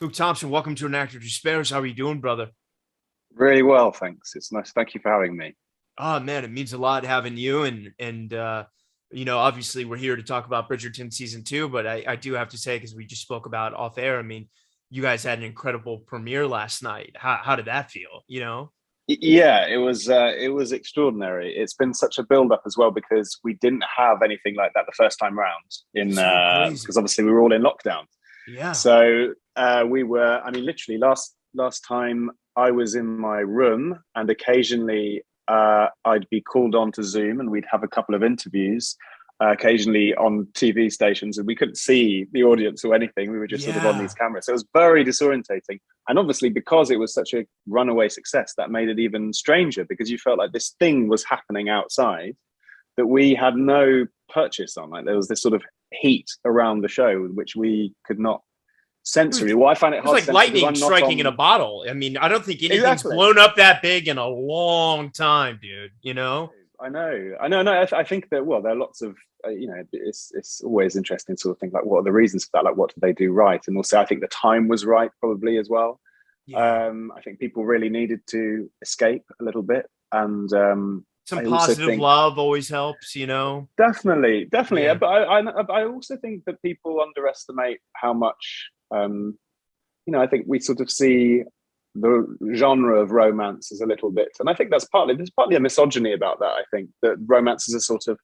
Thompson, welcome to An Actor Despairs. How are you doing, brother? Really well, thanks. It's nice. Thank you for having me. Oh man, it means a lot having you. And obviously we're here to talk about Bridgerton season two, but I do have to say, because we just spoke about off air. I mean, you guys had an incredible premiere last night. How did that feel? Yeah, it was extraordinary. It's been such a build up as well because we didn't have anything like that the first time round in So because crazy. obviously we were all in lockdown. Yeah. So we were. I mean, literally last time I was in my room, and occasionally I'd be called on to Zoom, and we'd have a couple of interviews. Occasionally on TV stations, and we couldn't see the audience or anything. We were just sort of on Yeah. these cameras. So it was very disorientating. And obviously, because it was such a runaway success, that made it even stranger because you felt like this thing was happening outside that we had no purchase on. Like there was this sort of heat around the show, which we could not It was, sense really. Well, I find it it was hard to like sense because lightning I'm not striking in a on. bottle. I mean, I don't think anything's Exactly. blown up that big in a long time, dude. I think that there are lots of it's always interesting to sort of think like what are the reasons for that, like what did they do right, and also I think the time was right probably as well. Yeah. I think people really needed to escape a little bit, and Some I also positive think love always helps. definitely, Yeah. but I also think that people underestimate how much I think we sort of see the genre of romance as a little bit, and I think there's partly a misogyny about that. I think that romance is a sort of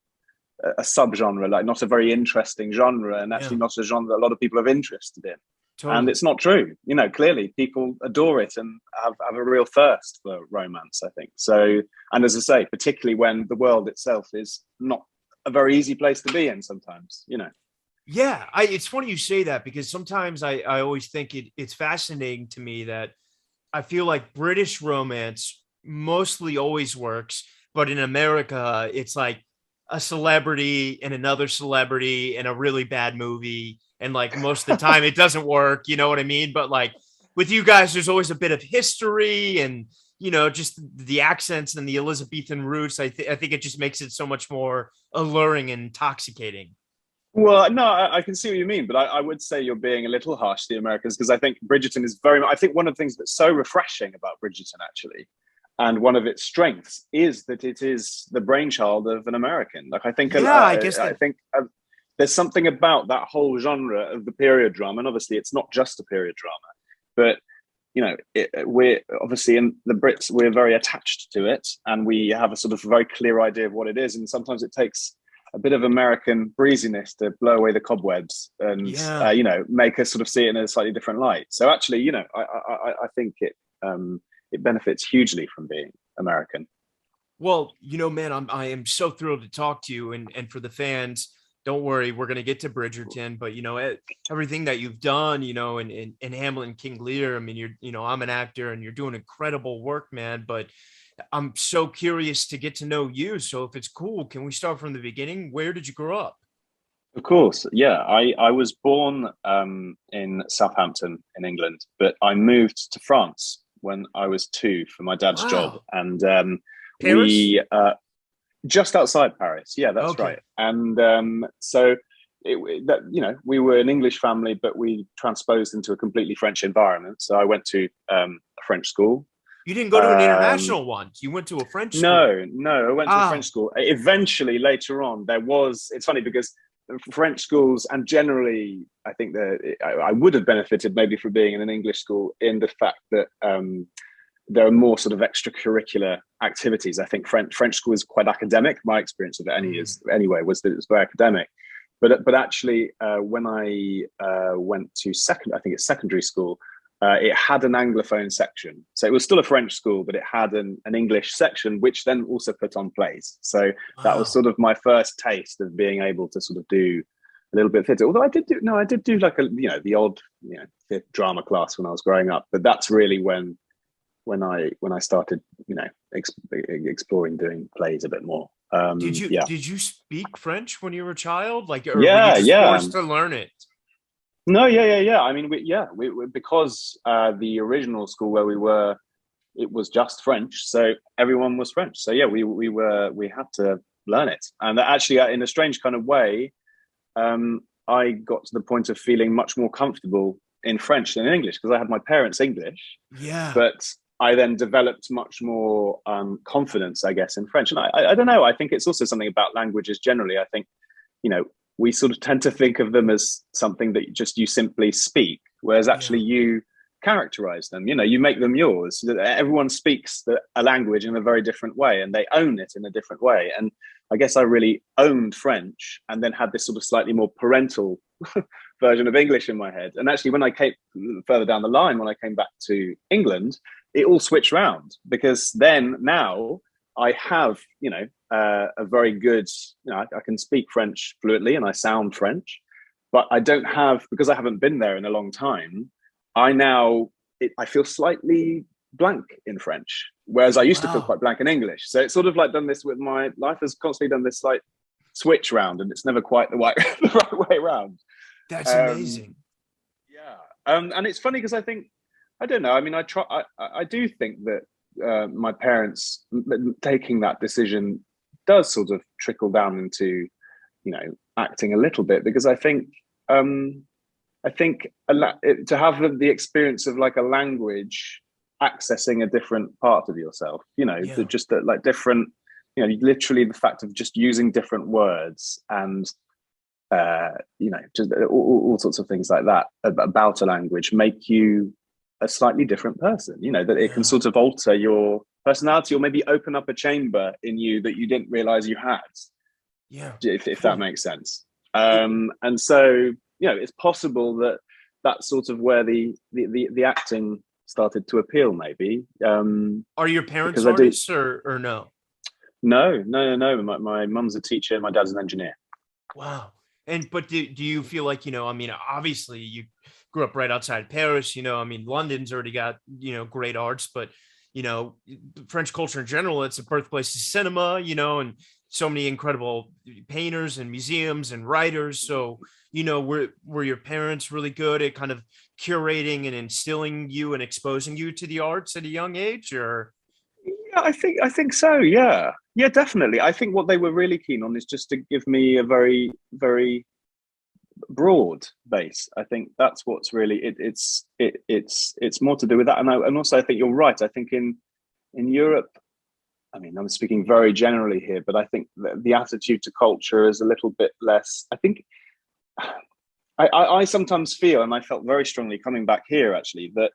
a subgenre, like not a very interesting genre, and Yeah. actually not a genre that a lot of people are interested in. And Totally. it's not true. Clearly people adore it and have a real thirst for romance, I think. So, and as I say, particularly when the world itself is not a very easy place to be in sometimes. Yeah, it's funny you say that because sometimes I always think it's fascinating to me that I feel like British romance mostly always works, but in America, it's like a celebrity and another celebrity and a really bad movie. And like most of the time, it doesn't work. You know what I mean? But like with you guys, there's always a bit of history and, just the accents and the Elizabethan roots. I think it just makes it so much more alluring and intoxicating. Well, no, I can see what you mean, but I would say you're being a little harsh to the Americans because I think Bridgerton is very much. I think one of the things that's so refreshing about Bridgerton, actually, and one of its strengths is that it is the brainchild of an American. Like Yeah, I guess I that. think there's something about that whole genre of the period drama, and obviously it's not just a period drama, but we're obviously in the Brits, we're very attached to it, and we have a sort of very clear idea of what it is, and sometimes it takes a bit of American breeziness to blow away the cobwebs and Yeah. make us sort of see it in a slightly different light. So actually, I think it benefits hugely from being American. Well, man, I am so thrilled to talk to you and for the fans. Don't worry, we're gonna get to Bridgerton, but everything that you've done, in Hamlet, King Lear. I mean, I'm an actor and you're doing incredible work, man. But I'm so curious to get to know you. So if it's cool, can we start from the beginning? Where did you grow up? Of course, yeah. I was born in Southampton in England, but I moved to France when I was two for my dad's job, Wow, and Paris. we just outside Paris. Yeah, that's Okay. right. And so we were an English family, but we transposed into a completely French environment. So I went to a French school. You didn't go to an Um, international one. You went to a French school. no, I went to a French Ah, school. Eventually, later on, there was. It's funny because French schools, and generally, I think that I would have benefited maybe from being in an English school in the fact that there are more sort of extracurricular activities. I think French school is quite academic. My experience of it mm, anyway was that it was very academic. But actually, when I went to I think it's secondary school, it had an Anglophone section. So it was still a French school, but it had an English section, which then also put on plays. So that was wow. sort of my first taste of being able to sort of do a little bit of theatre. Although I did do like the odd drama class when I was growing up. But that's really when I started exploring doing plays a bit more. Did you Yeah, did you speak French when you were a child? Like, or were you yeah, just yeah. forced to learn it? No, yeah. I mean, because the original school where we were, it was just French, so everyone was French. So yeah, we had to learn it, and actually, in a strange kind of way, I got to the point of feeling much more comfortable in French than in English because I had my parents' English, Yeah. but I then developed much more confidence, I guess, in French. And I don't know. I think it's also something about languages generally. I think, you know, we sort of tend to think of them as something that just you simply speak, whereas actually Yeah. you characterize them. You know, you make them yours. Everyone speaks a language in a very different way, and they own it in a different way. And I guess I really owned French, and then had this sort of slightly more parental version of English in my head. And actually, when I came further down the line, when I came back to England, it all switched round because then now I have, you know, a very good, you know, I can speak French fluently and I sound French, but I don't have, because I haven't been there in a long time, I feel slightly blank in French, whereas I used to feel Wow. quite blank in English. So it's sort of like done this with my life has constantly done this slight switch round, and it's never quite the right way around. That's Um, amazing. yeah, and it's funny because I think I don't know. I mean, I do think that my parents taking that decision does sort of trickle down into, you know, acting a little bit because um, I think to have the experience of like a language accessing a different part of yourself, you know, Yeah. just that like different, you know, literally the fact of just using different words and you know, just all sorts of things like that about a language make you a slightly different person. You know, that it can Yeah. sort of alter your personality or maybe open up a chamber in you that you didn't realize you had, Yeah. if that Cool. makes sense. It, And so, you know, it's possible that that's sort of where the acting started to appeal, maybe. are your parents Because I do. artists or no? No, no, no, no. My mum's a teacher, my dad's an engineer. Wow. And but do you feel like, I mean, obviously you grew up right outside Paris, I mean, London's already got, great arts, but you know, French culture in general, it's a birthplace of cinema, and so many incredible painters and museums and writers. So, were your parents really good at kind of curating and instilling you and exposing you to the arts at a young age, or Yeah, I think so. Yeah, yeah, definitely. I think what they were really keen on is just to give me a very, very broad base. I think that's what's really it's more to do with that. And also I think you're right. I think in Europe, I mean, I'm speaking very generally here, but I think the attitude to culture is a little bit less. I think I sometimes feel, and I felt very strongly coming back here actually, that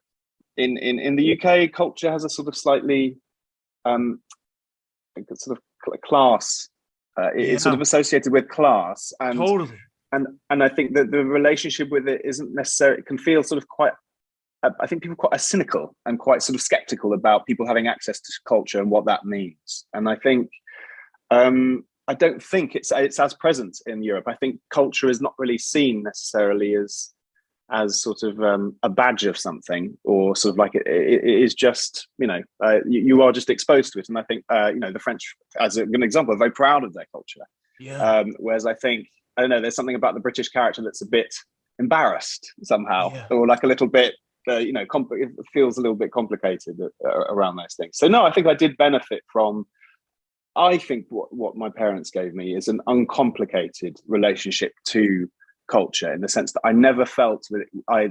in the UK, culture has a sort of slightly sort of class. It's sort yeah, of associated with class, totally. and I think that the relationship with it isn't necessarily. It can feel sort of quite. I think people quite are cynical and quite sort of skeptical about people having access to culture and what that means. And I think I don't think it's as present in Europe. I think culture is not really seen necessarily as sort of a badge of something, or sort of like it is just, you are just exposed to it. And I think the French, as an example, are very proud of their culture. Yeah, Whereas I think, I don't know, there's something about the British character that's a bit embarrassed somehow, yeah. or like a little bit, it feels a little bit complicated around those things. So no, I think I did benefit from. I think what my parents gave me is an uncomplicated relationship to culture, in the sense that I never felt that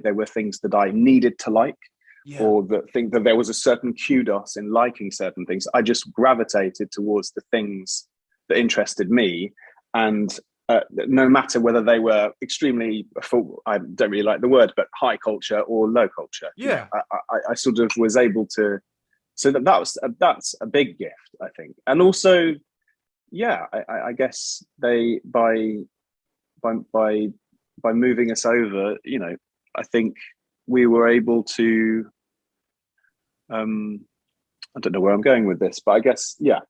there were things that I needed to like, Yeah. or that think that there was a certain kudos in liking certain things. I just gravitated towards the things that interested me, and no matter whether they were extremely, I don't really like the word, but high culture or low culture, Yeah. I sort of was able to. So that's a big gift, I think, and also, yeah, I guess they by by by moving us over, I think we were able to. Um, I don't know where I'm going with this, but I guess, yeah.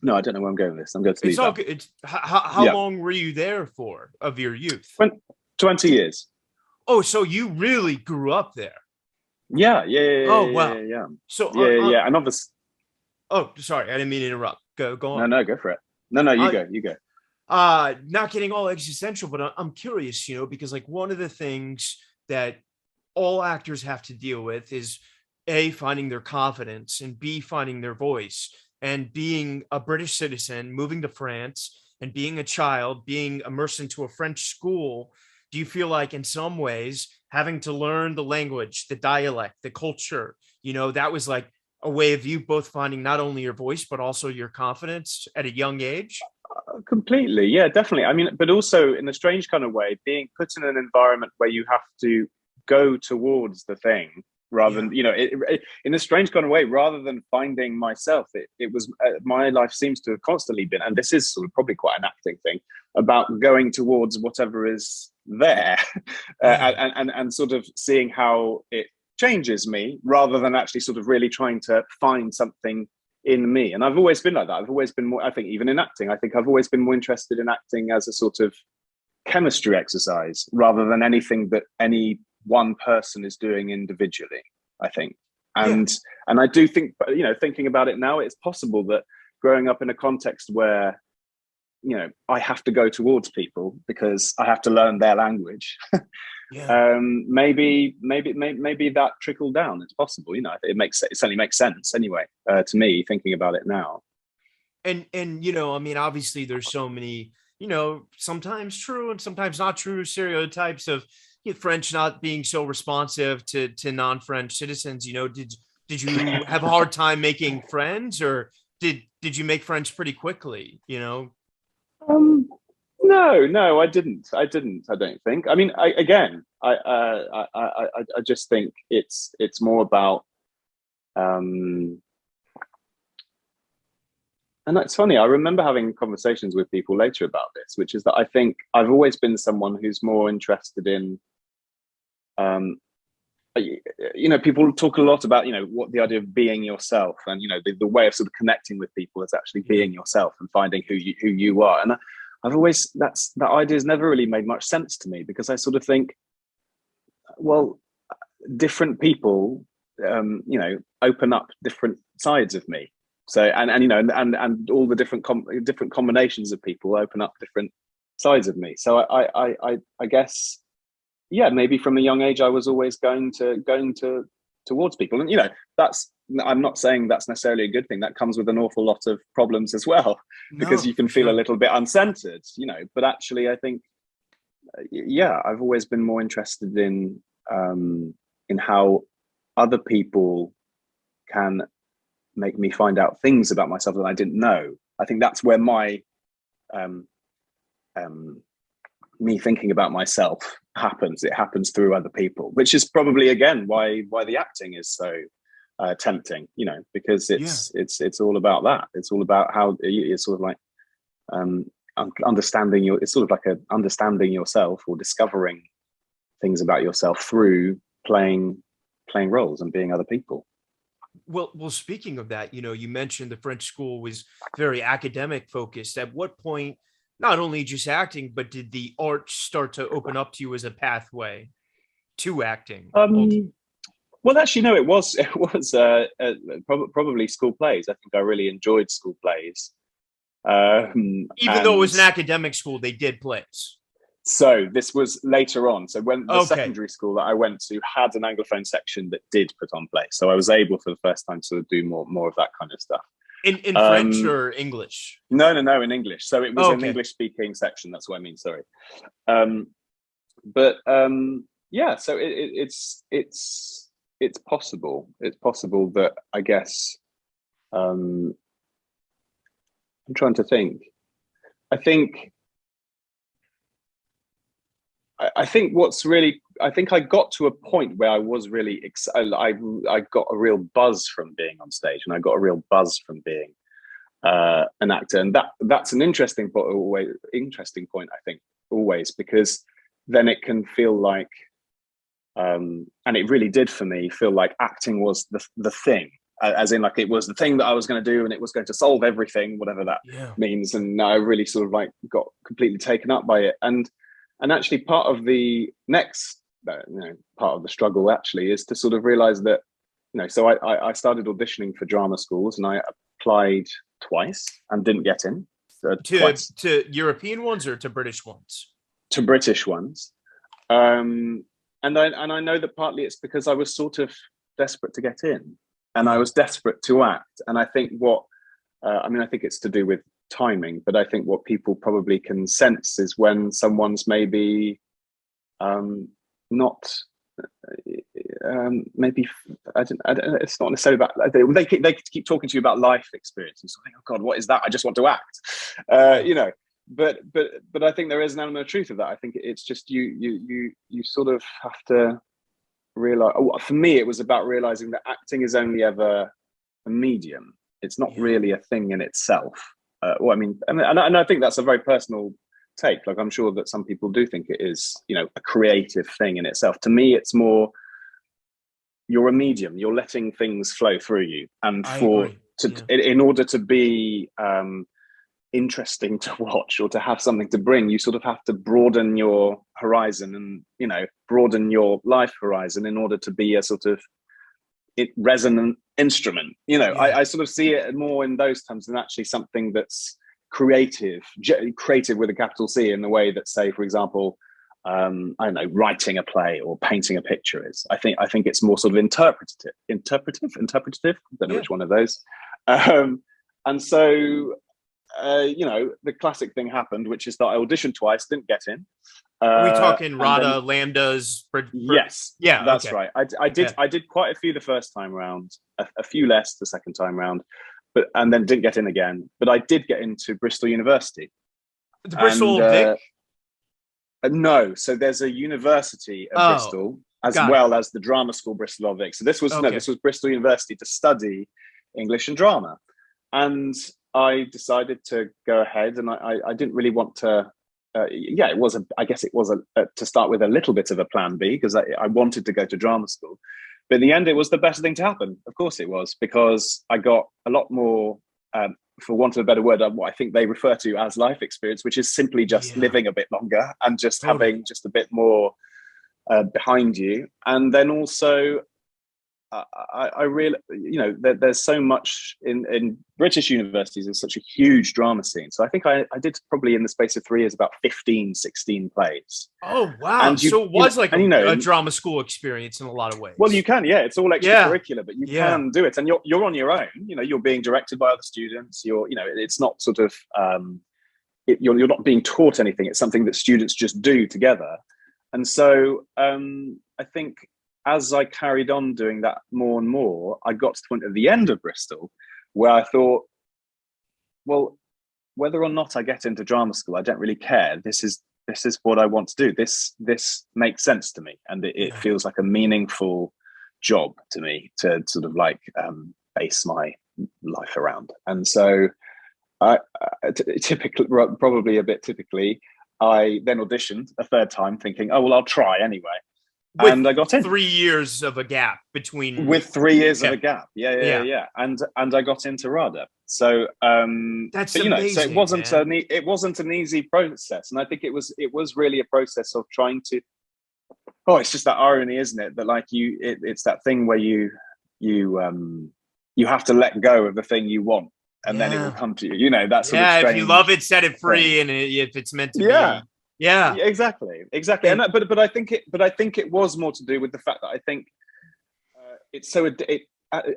No, I don't know where I'm going with this. I'm going to It's leave all that. good. It's how Yeah, long were you there for of your youth? 20 years. Oh, so you really grew up there. Yeah, yeah, Oh, yeah, wow. yeah, yeah, So yeah, yeah, yeah. And obviously, oh, sorry, I didn't mean to interrupt. Go no, on. no, go for it. No, you Uh go, you go. not getting all existential, but I'm curious, because like one of the things that all actors have to deal with is A, finding their confidence, and B, finding their voice. And being a British citizen, moving to France, and being a child, being immersed into a French school, do you feel like in some ways having to learn the language, the dialect, the culture, that was like a way of you both finding not only your voice, but also your confidence at a young age? Completely, yeah, definitely. I mean, but also in a strange kind of way, being put in an environment where you have to go towards the thing rather than, in a strange kind of way, rather than finding myself. It was my life seems to have constantly been, and this is sort of probably quite an acting thing, about going towards whatever is there, and sort of seeing how it changes me, rather than actually sort of really trying to find something in me. And I've always been like that. I've always been more, I think, even in acting, I think I've always been more interested in acting as a sort of chemistry exercise rather than anything that any one person is doing individually, I think. And I do think, thinking about it now, it's possible that growing up in a context where, I have to go towards people because I have to learn their language. Maybe that trickled down. It's possible, it certainly makes sense anyway, to me, thinking about it now. And I mean, obviously there's so many, sometimes true and sometimes not true stereotypes of French not being so responsive to non-French citizens. Did you have a hard time making friends, or did you make friends pretty quickly? No, I didn't. I don't think. I mean, I just think it's more about, and that's funny. I remember having conversations with people later about this, which is that I think I've always been someone who's more interested in, people talk a lot about, what the idea of being yourself, and, the way of sort of connecting with people is actually being yourself and finding who you are. And I've always, that idea has never really made much sense to me, because I sort of think, well, different people, open up different sides of me. So, and all the different combinations of people open up different sides of me. So I guess, maybe from a young age, I was always going towards people. And, I'm not saying that's necessarily a good thing. That comes with an awful lot of problems as well, because you can feel a little bit uncentered, but actually I think, I've always been more interested in how other people can make me find out things about myself that I didn't know. I think that's where my, me thinking about myself happens. It happens through other people, which is probably, again, why the acting is so tempting, because it's all about that. It's all about how it's sort of like understanding it's sort of like understanding yourself, or discovering things about yourself through playing roles and being other people. Well, speaking of that, you mentioned the French school was very academic focused. At what point, not only just acting, but did the arts start to open up to you as a pathway to acting? Well, actually, no. It was probably school plays. I think I really enjoyed school plays. Even though it was an academic school, they did plays. So this was later on. So when the secondary school that I went to had an Anglophone section that did put on plays, so I was able for the first time to do more of that kind of stuff. In French or English? No, in English. So it was an English-speaking section. That's what I mean. Sorry. So it's possible. It's possible that, I guess, I'm trying to think. I think I got to a point where I was really I got a real buzz from being on stage, and I got a real buzz from being an actor, and that's an interesting point. I think always, because then it can feel like, and it really did for me, feel like acting was the thing, as in like it was the thing that I was going to do, and it was going to solve everything, whatever that means. And I really sort of like got completely taken up by it, and actually part of the next part of the struggle actually is to sort of realize that, so I started auditioning for drama schools, and I applied twice and didn't get in. To European ones or to British ones? To British ones. And I know that partly it's because I was sort of desperate to get in, and I was desperate to act. And I think I think it's to do with timing, but I think what people probably can sense is when someone's maybe not maybe I don't. It's not necessarily about. They keep talking to you about life experience, and so I think, oh God, what is that? I just want to act, you know. But I think there is an element of truth of that. I think it's just you sort of have to realize. For me, it was about realizing that acting is only ever a medium. It's not really a thing in itself. Well, I mean, and I think that's a very personal take. Like, I'm sure that some people do think it is, you know, a creative thing in itself. To me, it's more, you're a medium. You're letting things flow through you, and in order to be interesting to watch or to have something to bring, you sort of have to broaden your horizon, and, you know, broaden your life horizon in order to be a sort of resonant instrument. You know, I sort of see it more in those terms than actually something that's creative with a capital C, in the way that, say, for example, I don't know, writing a play or painting a picture is. I think it's more sort of interpretative. I don't know which one of those. And so, you know, the classic thing happened, which is that I auditioned twice, didn't get in. Are we talking RADA, lambdas? Yes, yeah, that's right. I did quite a few the first time around, a few less the second time around, and then didn't get in again. But I did get into Bristol University. The Bristol Vic? No, so there's a university at Bristol, as well as the drama school Bristol Vic. So this was Bristol University to study English and drama, and I decided to go ahead, and I didn't really want to. I guess it was to start with a little bit of a plan B, because I wanted to go to drama school. But in the end, it was the best thing to happen. Of course it was, because I got a lot more, for want of a better word, what I think they refer to as life experience, which is simply just living a bit longer and just having just a bit more behind you. And then also, I really, you know, there's so much in British universities. There's such a huge drama scene. So I think I did probably in the space of 3 years about 15, 16 plays. Oh, wow. So it was like a drama school experience in a lot of ways. Well, you can, it's all extracurricular, but you can do it. And you're on your own, you know, you're being directed by other students. You know, it's not sort of, you're not being taught anything. It's something that students just do together. And so I think, as I carried on doing that more and more, I got to the point at the end of Bristol where I thought, well, whether or not I get into drama school, I don't really care. This is what I want to do. This makes sense to me, and it feels like a meaningful job to me to sort of like base my life around. And so, probably a bit typically, I then auditioned a third time, thinking, oh well, I'll try anyway. And I got in. 3 years of a gap between. With 3 years of a gap, yeah. And I got into RADA. So that's amazing. So it wasn't an easy process, and I think it was really a process of trying to. Oh, it's just that irony, isn't it? That like it's that thing where you have to let go of the thing you want, and then it will come to you. You know, that's if you love it, set it free, and if it's meant to be. Yeah, exactly. And but I think it was more to do with the fact that I think it's so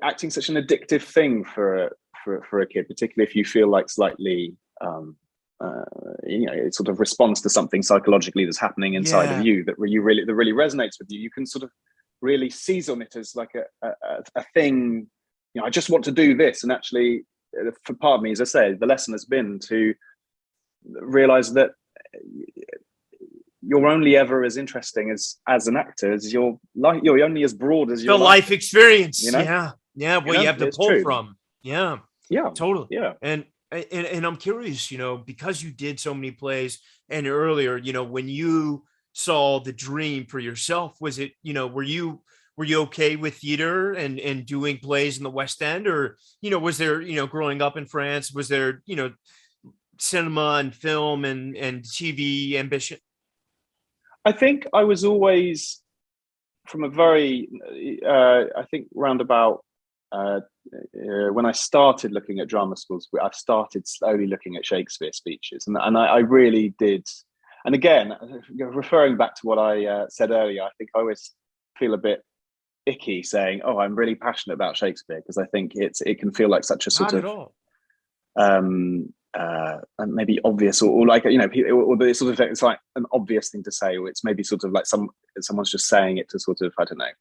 acting such an addictive thing for a kid, particularly if you feel like slightly you know, it sort of responds to something psychologically that's happening inside of you that really resonates with you. You can sort of really seize on it as like a thing. You know, I just want to do this, and actually, for part of me, as I say, the lesson has been to realize that you're only ever as interesting as an actor as you're only as broad as your life experience. You know? Well, you have to pull true. From. Yeah, totally. Yeah. And I'm curious, you know, because you did so many plays, and earlier, you know, when you saw the dream for yourself, was it, you know, were you okay with theater and doing plays in the West End, or, you know, was there, you know, growing up in France, was there, you know, cinema and film and TV ambition? I think I was always, from a very, I think roundabout, when I started looking at drama schools, I started slowly looking at Shakespeare speeches, and I really did. And again, referring back to what I said earlier, I think I always feel a bit icky saying, "Oh, I'm really passionate about Shakespeare," because I think it can feel like such a sort of maybe obvious, or like, you know, or it's sort of, it's like an obvious thing to say, or it's maybe sort of like someone's just saying it to sort of, I don't know,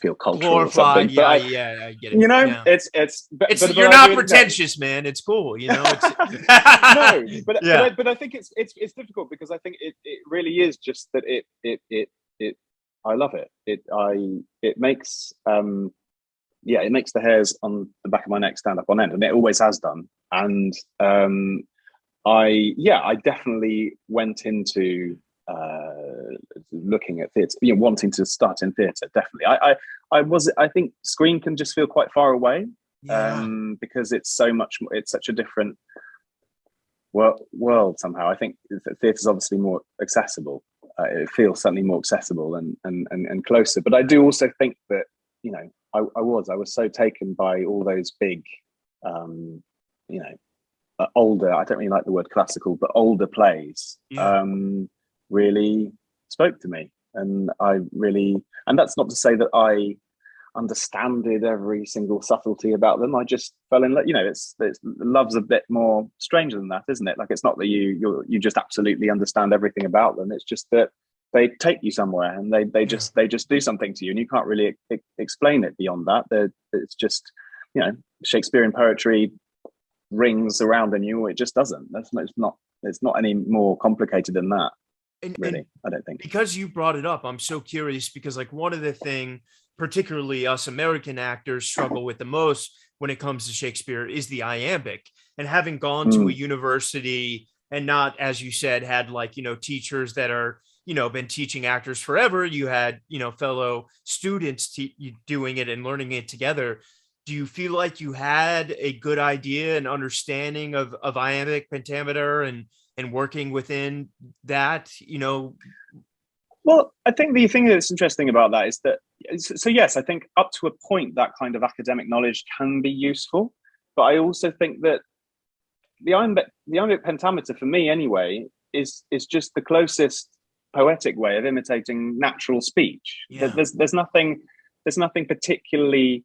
feel cultural glorified. or something. I get it. You know, Yeah. but You're not pretentious, man. It's cool. You know. It's, no, yeah. but I think it's difficult, because I think it really is just that it I love it. It makes it makes the hairs on the back of my neck stand up on end, and it always has done. And I definitely went into looking at theatre, you know, wanting to start in theatre. Definitely, I think screen can just feel quite far away, because it's such a different world somehow. I think theatre's obviously more accessible. It feels certainly more accessible and closer. But I do also think that, you know, I was so taken by all those big, you know, older, I don't really like the word classical, but older plays, really spoke to me. And and that's not to say that I understood every single subtlety about them. I just fell in love. You know, it's love's a bit more stranger than that, isn't it? Like, it's not that you just absolutely understand everything about them. It's just that they take you somewhere, and they just do something to you, and you can't really explain it beyond that. It's just, you know, Shakespearean poetry rings around in you, or it just doesn't. It's not any more complicated than that. Really, I don't think. Because you brought it up, I'm so curious, because like one of the thing, particularly us American actors struggle with the most when it comes to Shakespeare is the iambic. And having gone to a university and not, as you said, had like, you know, teachers that are, you know, been teaching actors forever, you had, you know, fellow students doing it and learning it together. Do you feel like you had a good idea and understanding of iambic, pentameter, and working within that, you know? Well, I think the thing that's interesting about that is that, so yes, I think up to a point that kind of academic knowledge can be useful, but I also think that the iambic pentameter, for me anyway, is just the closest poetic way of imitating natural speech. There's nothing particularly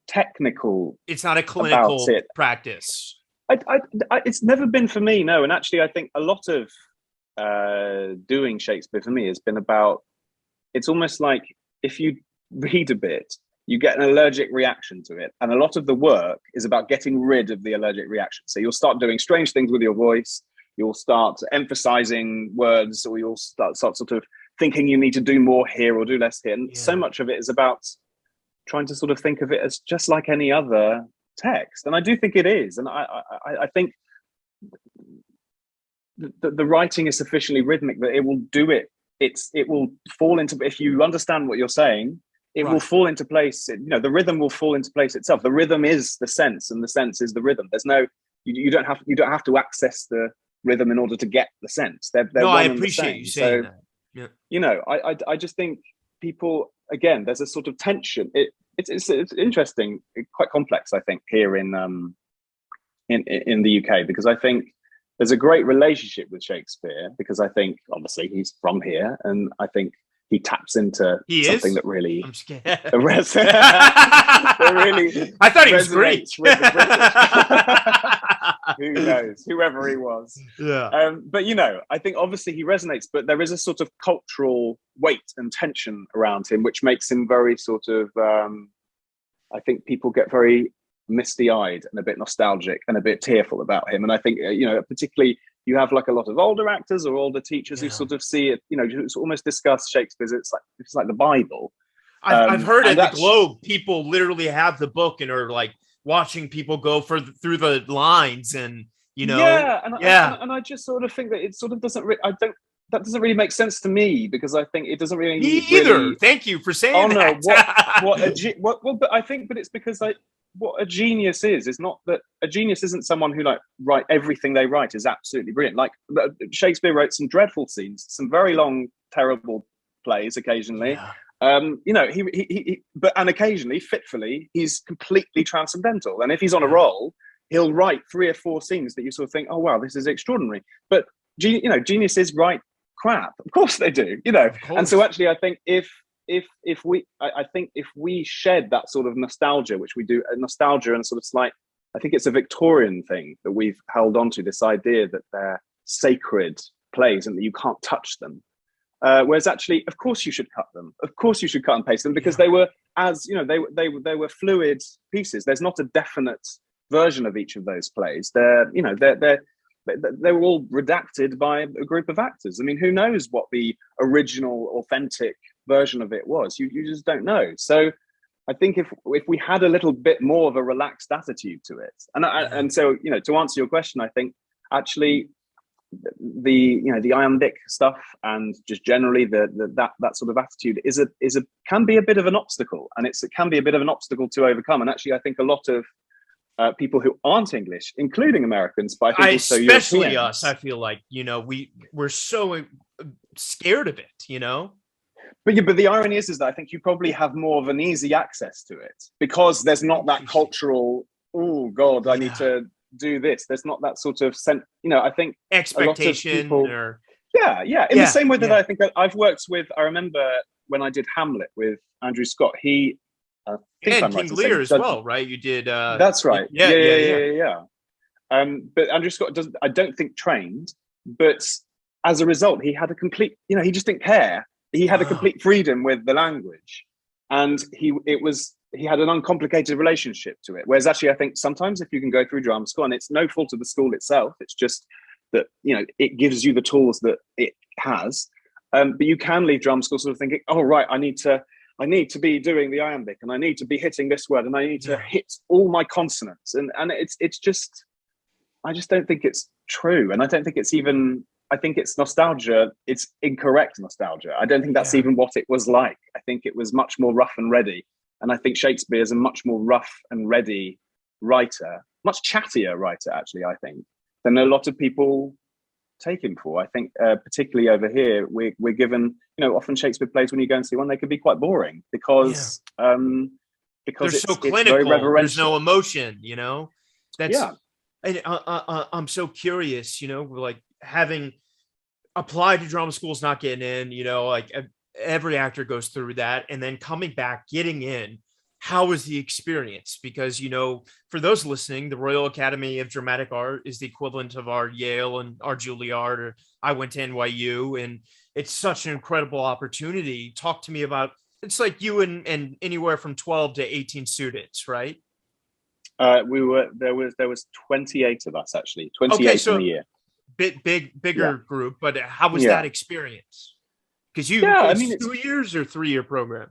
technical. It's not a clinical practice. It's never been for me, no. And actually, I think a lot of doing Shakespeare for me has been about, it's almost like if you read a bit, you get an allergic reaction to it. And a lot of the work is about getting rid of the allergic reaction. So you'll start doing strange things with your voice, you'll start emphasizing words, or you'll start sort of thinking you need to do more here or do less here. And so much of it is about trying to sort of think of it as just like any other text, and I do think it is. And I think the writing is sufficiently rhythmic that it will do it. It will fall into, if you understand what you're saying, it will fall into place. You know, the rhythm will fall into place itself. The rhythm is the sense, and the sense is the rhythm. There's no, you don't have to access the rhythm in order to get the sense. They're no, I appreciate you saying that. Yeah. You know, I just think people, again, there's a sort of tension. It's interesting, quite complex, I think, here in the UK, because I think there's a great relationship with Shakespeare, because I think obviously he's from here, and I think he taps into something that really I'm scared. Really I thought he was great. With the British. Who knows, whoever he was. Yeah. But you know, I think obviously he resonates, but there is a sort of cultural weight and tension around him, which makes him very sort of I think people get very misty-eyed and a bit nostalgic and a bit tearful about him. And I think, you know, particularly you have like a lot of older actors or older teachers who sort of see it, you know, almost discuss Shakespeare. It's like the Bible. I've heard at the Globe, people literally have the book and are like watching people go through the lines, and you know, and I just sort of think that it sort of doesn't. That doesn't really make sense to me, because I think it doesn't really. Me either. Thank you for saying that. But I think, but it's because what a genius is not that a genius isn't someone who like write everything they write is absolutely brilliant. Like Shakespeare wrote some dreadful scenes, some very long, terrible plays occasionally. Yeah. You know, and occasionally, fitfully, he's completely transcendental. And if he's on a roll, he'll write 3 or 4 scenes that you sort of think, oh wow, this is extraordinary. But you know, geniuses write crap. Of course they do. You know, and so actually, I think if we shed that sort of nostalgia, which we do, nostalgia and sort of slight I think it's a Victorian thing that we've held on to, this idea that they're sacred plays and that you can't touch them. Whereas actually, of course, you should cut them. Of course, you should cut and paste them, because they were, as you know, they were fluid pieces. There's not a definite version of each of those plays. They were all redacted by a group of actors. I mean, who knows what the original, authentic version of it was? You just don't know. So I think if we had a little bit more of a relaxed attitude to it, and so, you know, to answer your question, I think actually the iambic stuff and just generally that sort of attitude can be a bit of an obstacle, and it can be a bit of an obstacle to overcome. And actually, I think a lot of people who aren't English, including Americans, but I think also especially Europeans, us, I feel like, you know, we're so scared of it, you know. But the irony is that I think you probably have more of an easy access to it, because there's not that cultural, oh God, I need to do this. There's not that sort of sense, you know. I think expectation, a lot of people, or in the same way that I think that I've worked with. I remember when I did Hamlet with Andrew Scott. I think and I'm right King in saying, Lear as well, right? You did. That's right. Yeah. But Andrew Scott I don't think trained, but as a result, he had a complete, you know, he just didn't care. He had a complete freedom with the language, and he had an uncomplicated relationship to it. Whereas actually, I think sometimes if you can go through drama school, and it's no fault of the school itself, it's just that, you know, it gives you the tools that it has. But you can leave drama school sort of thinking, oh right, I need to be doing the iambic, and I need to be hitting this word, and I need to hit all my consonants, and it's just, I just don't think it's true, and I don't think it's even. I think it's nostalgia. It's incorrect nostalgia. I don't think that's even what it was like. I think it was much more rough and ready. And I think Shakespeare is a much more rough and ready writer, much chattier writer, actually, I think, than a lot of people take him for. I think particularly over here, we're given, you know, often Shakespeare plays, when you go and see one, they could be quite boring because they're so clinical. It's very reverential. There's no emotion, you know. That's and I'm so curious, you know, like having applied to drama schools, not getting in, you know, like every actor goes through that, and then coming back, getting in. How was the experience? Because, you know, for those listening, the Royal Academy of Dramatic Art is the equivalent of our Yale and our Juilliard, or I went to NYU, and it's such an incredible opportunity. Talk to me about, it's like you and anywhere from 12 to 18 students, right? There was 28 of us, actually, 28 in the year. Bigger group, but how was that experience? Because it's 2 years or 3-year program.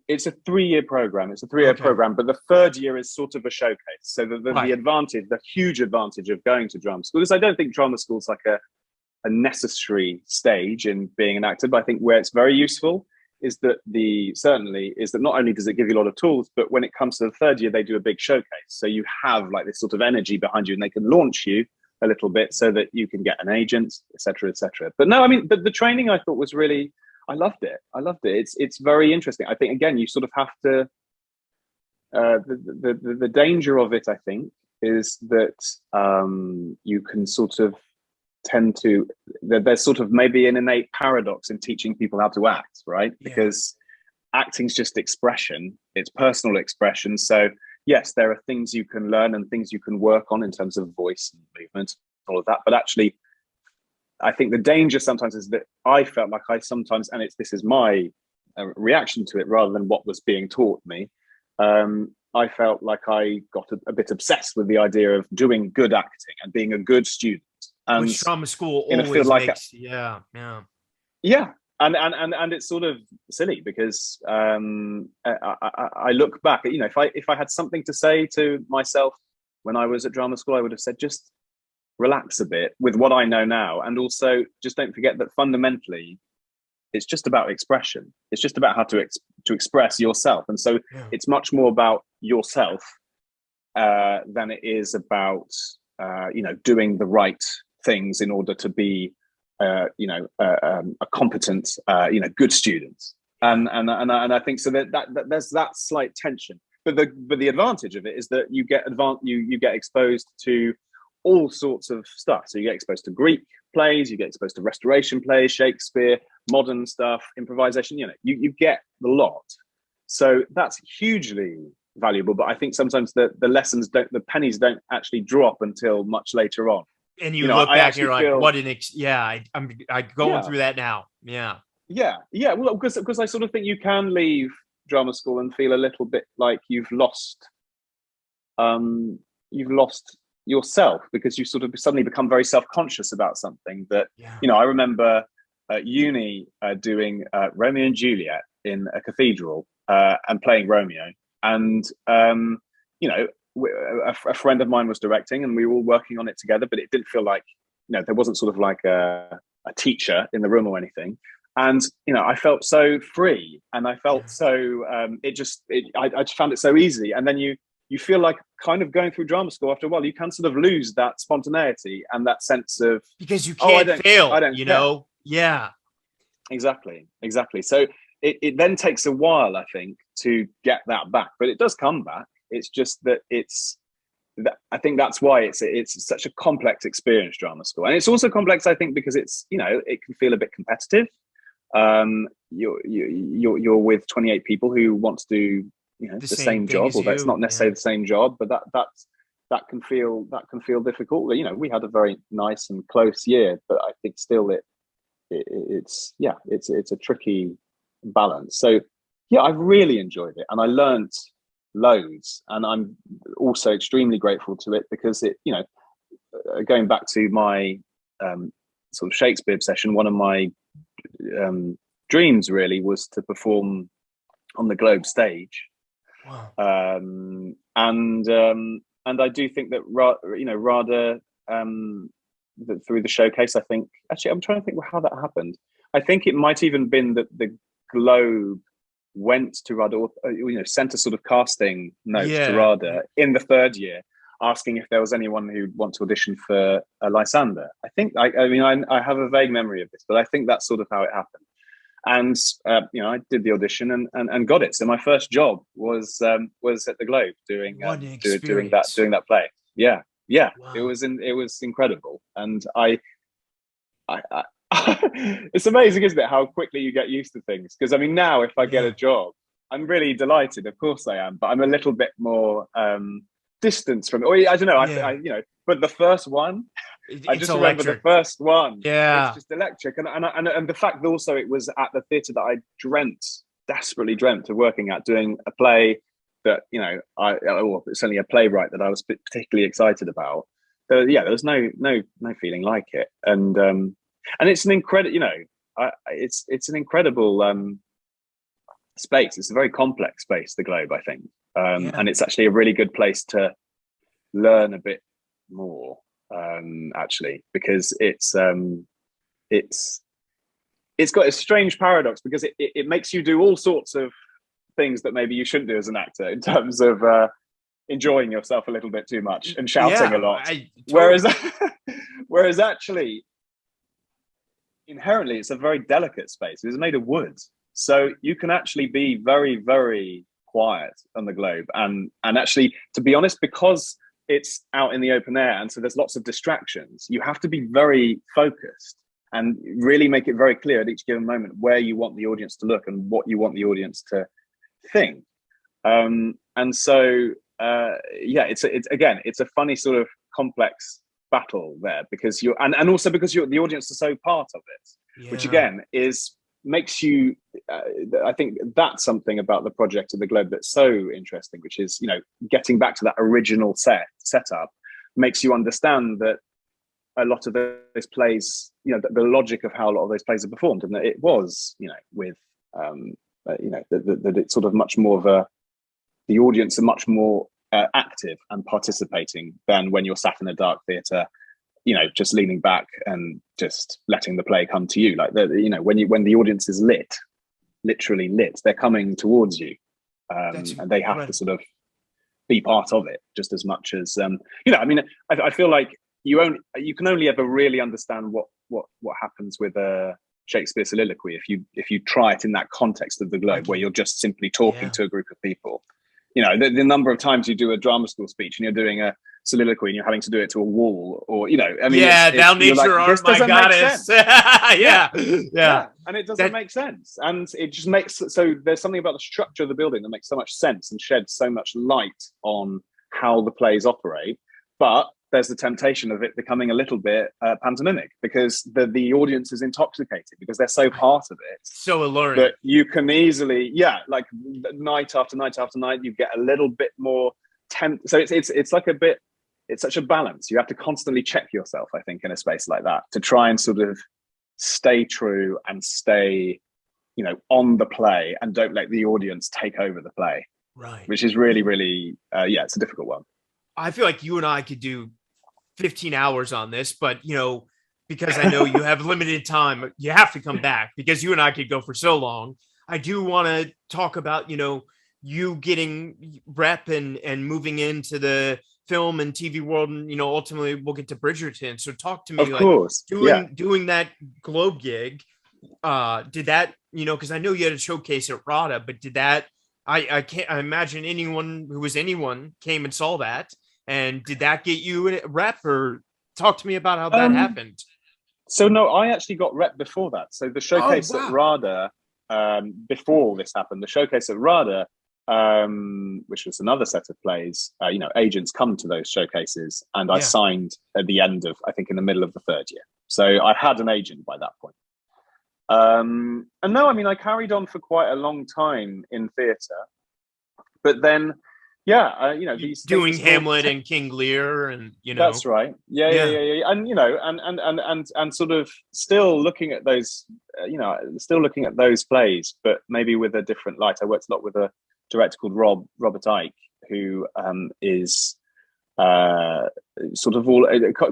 It's a 3-year program. It's a 3-year program, but the third year is sort of a showcase. So the advantage, the huge advantage of going to drama school is, I don't think drama school is like a necessary stage in being an actor, but I think where it's very useful is that not only does it give you a lot of tools, but when it comes to the third year, they do a big showcase. So you have like this sort of energy behind you, and they can launch you a little bit so that you can get an agent, etc., etc. But no, I mean, but the training I thought was really, I loved it. It's very interesting. I think, again, you sort of have to, the danger of it, I think, is that you can sort of tend to, there's sort of maybe an innate paradox in teaching people how to act, right? Because acting's just expression, it's personal expression. So yes, there are things you can learn and things you can work on in terms of voice and movement, all of that. But actually, I think the danger sometimes is that I felt like I sometimes, and this is my reaction to it rather than what was being taught me, I felt like I got a bit obsessed with the idea of doing good acting and being a good student. And which drama school always makes, and it's sort of silly because I look back at, you know, if I had something to say to myself when I was at drama school, I would have said, just relax a bit with what I know now, and also just don't forget that fundamentally it's just about expression. It's just about how to express yourself, and so it's much more about yourself than it is about doing the right things in order to be a competent good student. And I think so that there's that slight tension, but the advantage of it is that you get exposed to all sorts of stuff. So you get exposed to Greek plays, you get exposed to Restoration plays, Shakespeare, modern stuff, improvisation. You get the lot. So that's hugely valuable, but I think sometimes the lessons don't, the pennies don't actually drop until much later on. And you look back and you're like, feel, what I'm going through that now. Yeah. Well, because I sort of think you can leave drama school and feel a little bit like you've lost yourself, because you sort of suddenly become very self-conscious about something that, I remember at uni doing Romeo and Juliet in a cathedral and playing Romeo. And, a friend of mine was directing and we were all working on it together, but it didn't feel like, there wasn't sort of like a teacher in the room or anything. And, I felt so free and I felt so, I just found it so easy. And then you feel like kind of going through drama school after a while, you can sort of lose that spontaneity and that sense of, because you can't fail, I don't know? Yeah. Exactly. So it then takes a while, I think, to get that back, but it does come back. It's just that I think that's why it's such a complex experience, drama school. And it's also complex, I think, because it's, it can feel a bit competitive. You're with 28 people who want to do, the same job, although it's not necessarily the same job, but that can feel difficult. We had a very nice and close year, but I think still it's a tricky balance. So I've really enjoyed it and I learned loads, and I'm also extremely grateful to it because it, going back to my sort of Shakespeare obsession, one of my dreams really was to perform on the Globe stage. Wow. And I do think that RADA through the showcase, I think, actually I'm trying to think how that happened. I think it might even been that the Globe went to RADA, sent a sort of casting note to RADA in the third year, asking if there was anyone who'd want to audition for Lysander. I think, I have a vague memory of this, but I think that's sort of how it happened. And I did the audition and got it. So my first job was at the Globe doing that play. Yeah. Wow. It was incredible, and I it's amazing, isn't it, how quickly you get used to things? Because now if I get a job, I'm really delighted. Of course I am, but I'm a little bit more distant from it. Or I don't know. But the first one, I just remember the first one. Yeah, it's just electric, and the fact that also it was at the theatre that I desperately dreamt of working at, doing a play that it's only a playwright that I was particularly excited about. There was no feeling like it, and it's an incredible, it's an incredible space. It's a very complex space, the Globe, I think, and it's actually a really good place to learn a bit more, actually, because it's got a strange paradox, because it makes you do all sorts of things that maybe you shouldn't do as an actor, in terms of enjoying yourself a little bit too much and shouting a lot. Whereas actually, inherently, it's a very delicate space. It's made of wood, so you can actually be very, very quiet on the Globe, and actually, to be honest, because it's out in the open air, and so there's lots of distractions, you have to be very focused and really make it very clear at each given moment where you want the audience to look and what you want the audience to think. And so it's a funny sort of complex battle there, because and also because the audience are so part of it, which again makes you I think that's something about the project of the Globe that's so interesting, which is getting back to that original setup makes you understand that a lot of those plays, the logic of how a lot of those plays are performed, and that it was with that it's sort of much more of the audience are much more active and participating than when you're sat in a dark theatre, just leaning back and just letting the play come to you. Like when the audience is literally lit, they're coming towards you, and they have to sort of be part of it just as much as I feel like you can only ever really understand what happens with a Shakespeare soliloquy if you try it in that context of the Globe, where you're just simply talking to a group of people. The number of times you do a drama school speech and you're doing a soliloquy and you're having to do it to a wall, or I mean, yeah, thou you're like, nature this art, my doesn't make goddess. sense. Yeah. And it doesn't make sense, and it just makes so there's something about the structure of the building that makes so much sense and sheds so much light on how the plays operate. But there's the temptation of it becoming a little bit pantomimic, because the audience is intoxicated because they're so part of it, so alluring that you can easily, like night after night after night, you get a little bit more so it's like a bit, it's such a balance. You have to constantly check yourself, I think, in a space like that, to try and sort of stay true and stay on the play, and don't let the audience take over the play, right? Which is really, really it's a difficult one. I feel like you and I could do 15 hours on this, but because I know you have limited time, you have to come back, because you and I could go for so long. I do want to talk about you getting rep and moving into the film and TV world, and ultimately we'll get to Bridgerton. So talk to me, of course, doing that Globe gig. Did that, because I know you had a showcase at RADA, but did that, I can't imagine anyone came and saw that. And did that get you a rep, or talk to me about how that happened? So no, I actually got rep before that. So the showcase at RADA, before this happened, the showcase at RADA, which was another set of plays, agents come to those showcases, and I signed at the end of, I think, in the middle of the third year. So I had an agent by that point. And no, I mean, I carried on for quite a long time in theatre, but then these doing Hamlet and King Lear, and that's right, and sort of still looking at those plays, but maybe with a different light. I worked a lot with a director called Robert Icke, who is sort of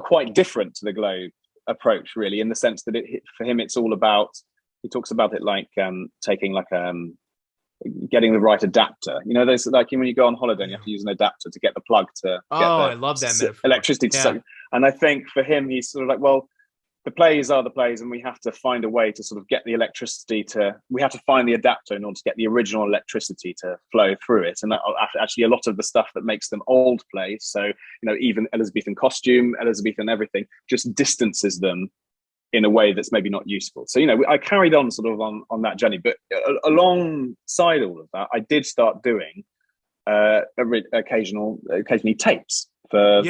quite different to the Globe approach, really, in the sense that for him it's all about, he talks about it like taking like getting the right adapter. There's like when you go on holiday and you have to use an adapter to get the plug to get the I love that metaphor. Electricity to suck. And I think for him, he's sort of like, well, the plays are the plays, and we have to find a way to sort of get the electricity we have to find the adapter in order to get the original electricity to flow through it. And that, actually a lot of the stuff that makes them old plays, so even Elizabethan costume, Elizabethan everything, just distances them in a way that's maybe not useful. So, I carried on sort of on that journey, but alongside all of that, I did start doing occasionally tapes for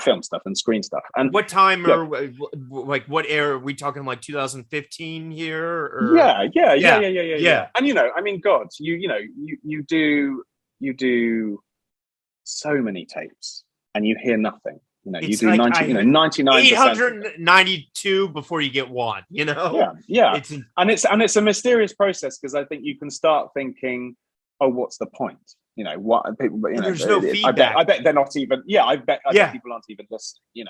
film stuff and screen stuff. And what time, or like what era are we talking, like 2015 here? Or? Yeah. And I mean, God, you do so many tapes and you hear nothing. You do like 99%. 892 before you get one. Yeah. And it's a mysterious process, because I think you can start thinking, oh, what's the point? What people, there's no feedback. I bet they're not even. I bet people aren't even listening,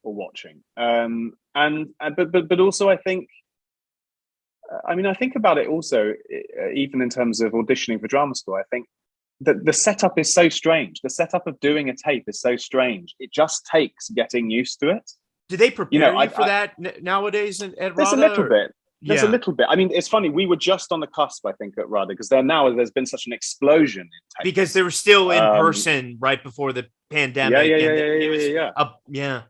or watching. But also, I think. I think about it also, even in terms of auditioning for drama school. I think that the setup is so strange. The setup of doing a tape is so strange. It just takes getting used to it. Do they prepare you for that nowadays at RADA? There's a little bit. There's a little bit. I mean, it's funny. We were just on the cusp, I think, at RADA, because there's been such an explosion in tapes. Because they were still in person right before the pandemic.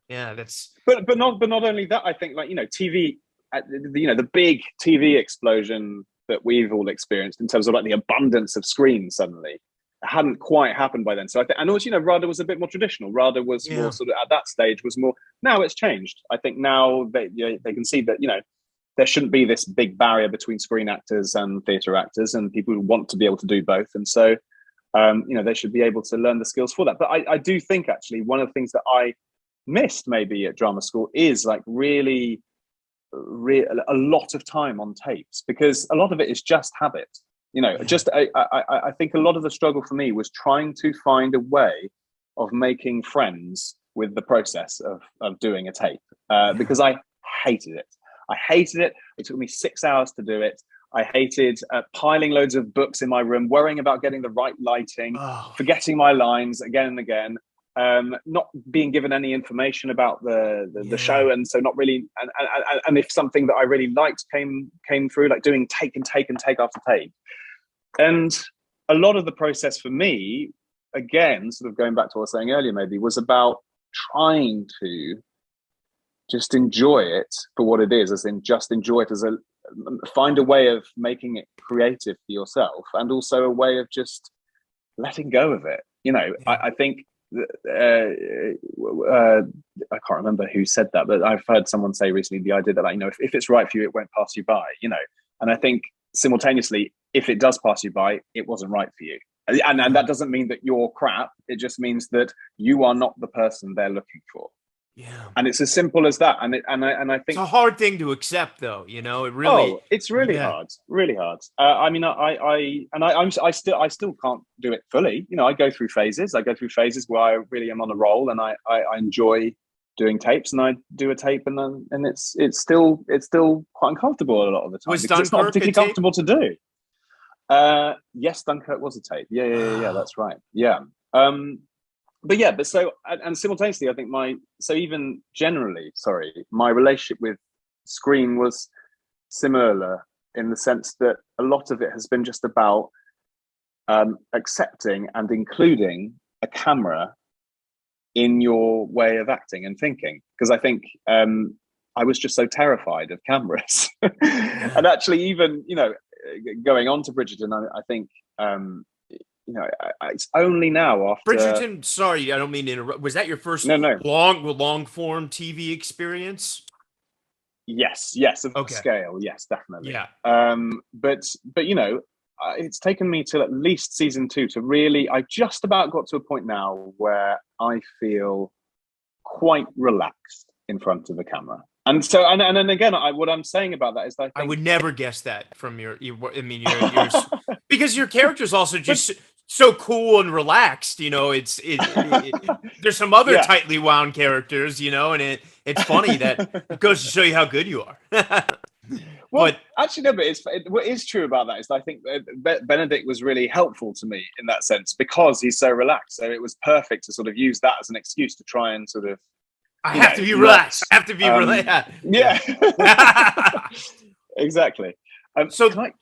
That's. But not only that. I think TV, the big TV explosion that we've all experienced in terms of like the abundance of screens suddenly hadn't quite happened by then. So I think, and also, RADA was a bit more traditional. RADA was more sort of at that stage was more. Now it's changed. I think now they can see that there shouldn't be this big barrier between screen actors and theatre actors, and people want to be able to do both. And so, they should be able to learn the skills for that. But I do think actually one of the things that I missed maybe at drama school is like really a lot of time on tapes, because a lot of it is just habit. I think a lot of the struggle for me was trying to find a way of making friends with the process of doing a tape, because I hated it. It took me 6 hours to do it. I hated piling loads of books in my room, worrying about getting the right lighting, forgetting my lines again and again, not being given any information about the show, and so not really. And if something that I really liked came through, like doing take after take, and a lot of the process for me again, sort of going back to what I was saying earlier, maybe was about trying to just enjoy it for what it is, as in just enjoy it as find a way of making it creative for yourself, and also a way of just letting go of it. I think I can't remember who said that, but I've heard someone say recently the idea that, like, if it's right for you, it won't pass you by. And I think simultaneously, if it does pass you by, it wasn't right for you. And that doesn't mean that you're crap. It just means that you are not the person they're looking for. Yeah. And it's as simple as that. And I think it's a hard thing to accept, though. It really. Oh, it's really hard. Really hard. I still can't do it fully. I go through phases. I go through phases where I really am on a roll, and I enjoy doing tapes, and I do a tape, and it's still quite uncomfortable a lot of the time. Because it's not particularly comfortable to do. Yes, Dunkirk was a tape. Yeah, that's right. Yeah. But simultaneously, I think my relationship with screen was similar, in the sense that a lot of it has been just about accepting and including a camera in your way of acting and thinking. Because I think I was just so terrified of cameras. And actually, even, going on to Bridgerton, I think, it's only now after Bridgerton. Sorry, I don't mean to interrupt. Was that your first long form TV experience? Yes, of scale. Yes, definitely. Yeah. But it's taken me till at least season 2 to really. I just about got to a point now where I feel quite relaxed in front of the camera. And so, and then again, what I'm saying about that is that I would never guess that from your because your character is also just so cool and relaxed. There's some other tightly wound characters, and it's funny that it goes to show you how good you are. Well, actually, no, but what is true about that is that I think Benedict was really helpful to me in that sense, because he's so relaxed. So it was perfect to sort of use that as an excuse to try and sort of. I have to be relaxed. I have to be relaxed. Yeah. Exactly. Can I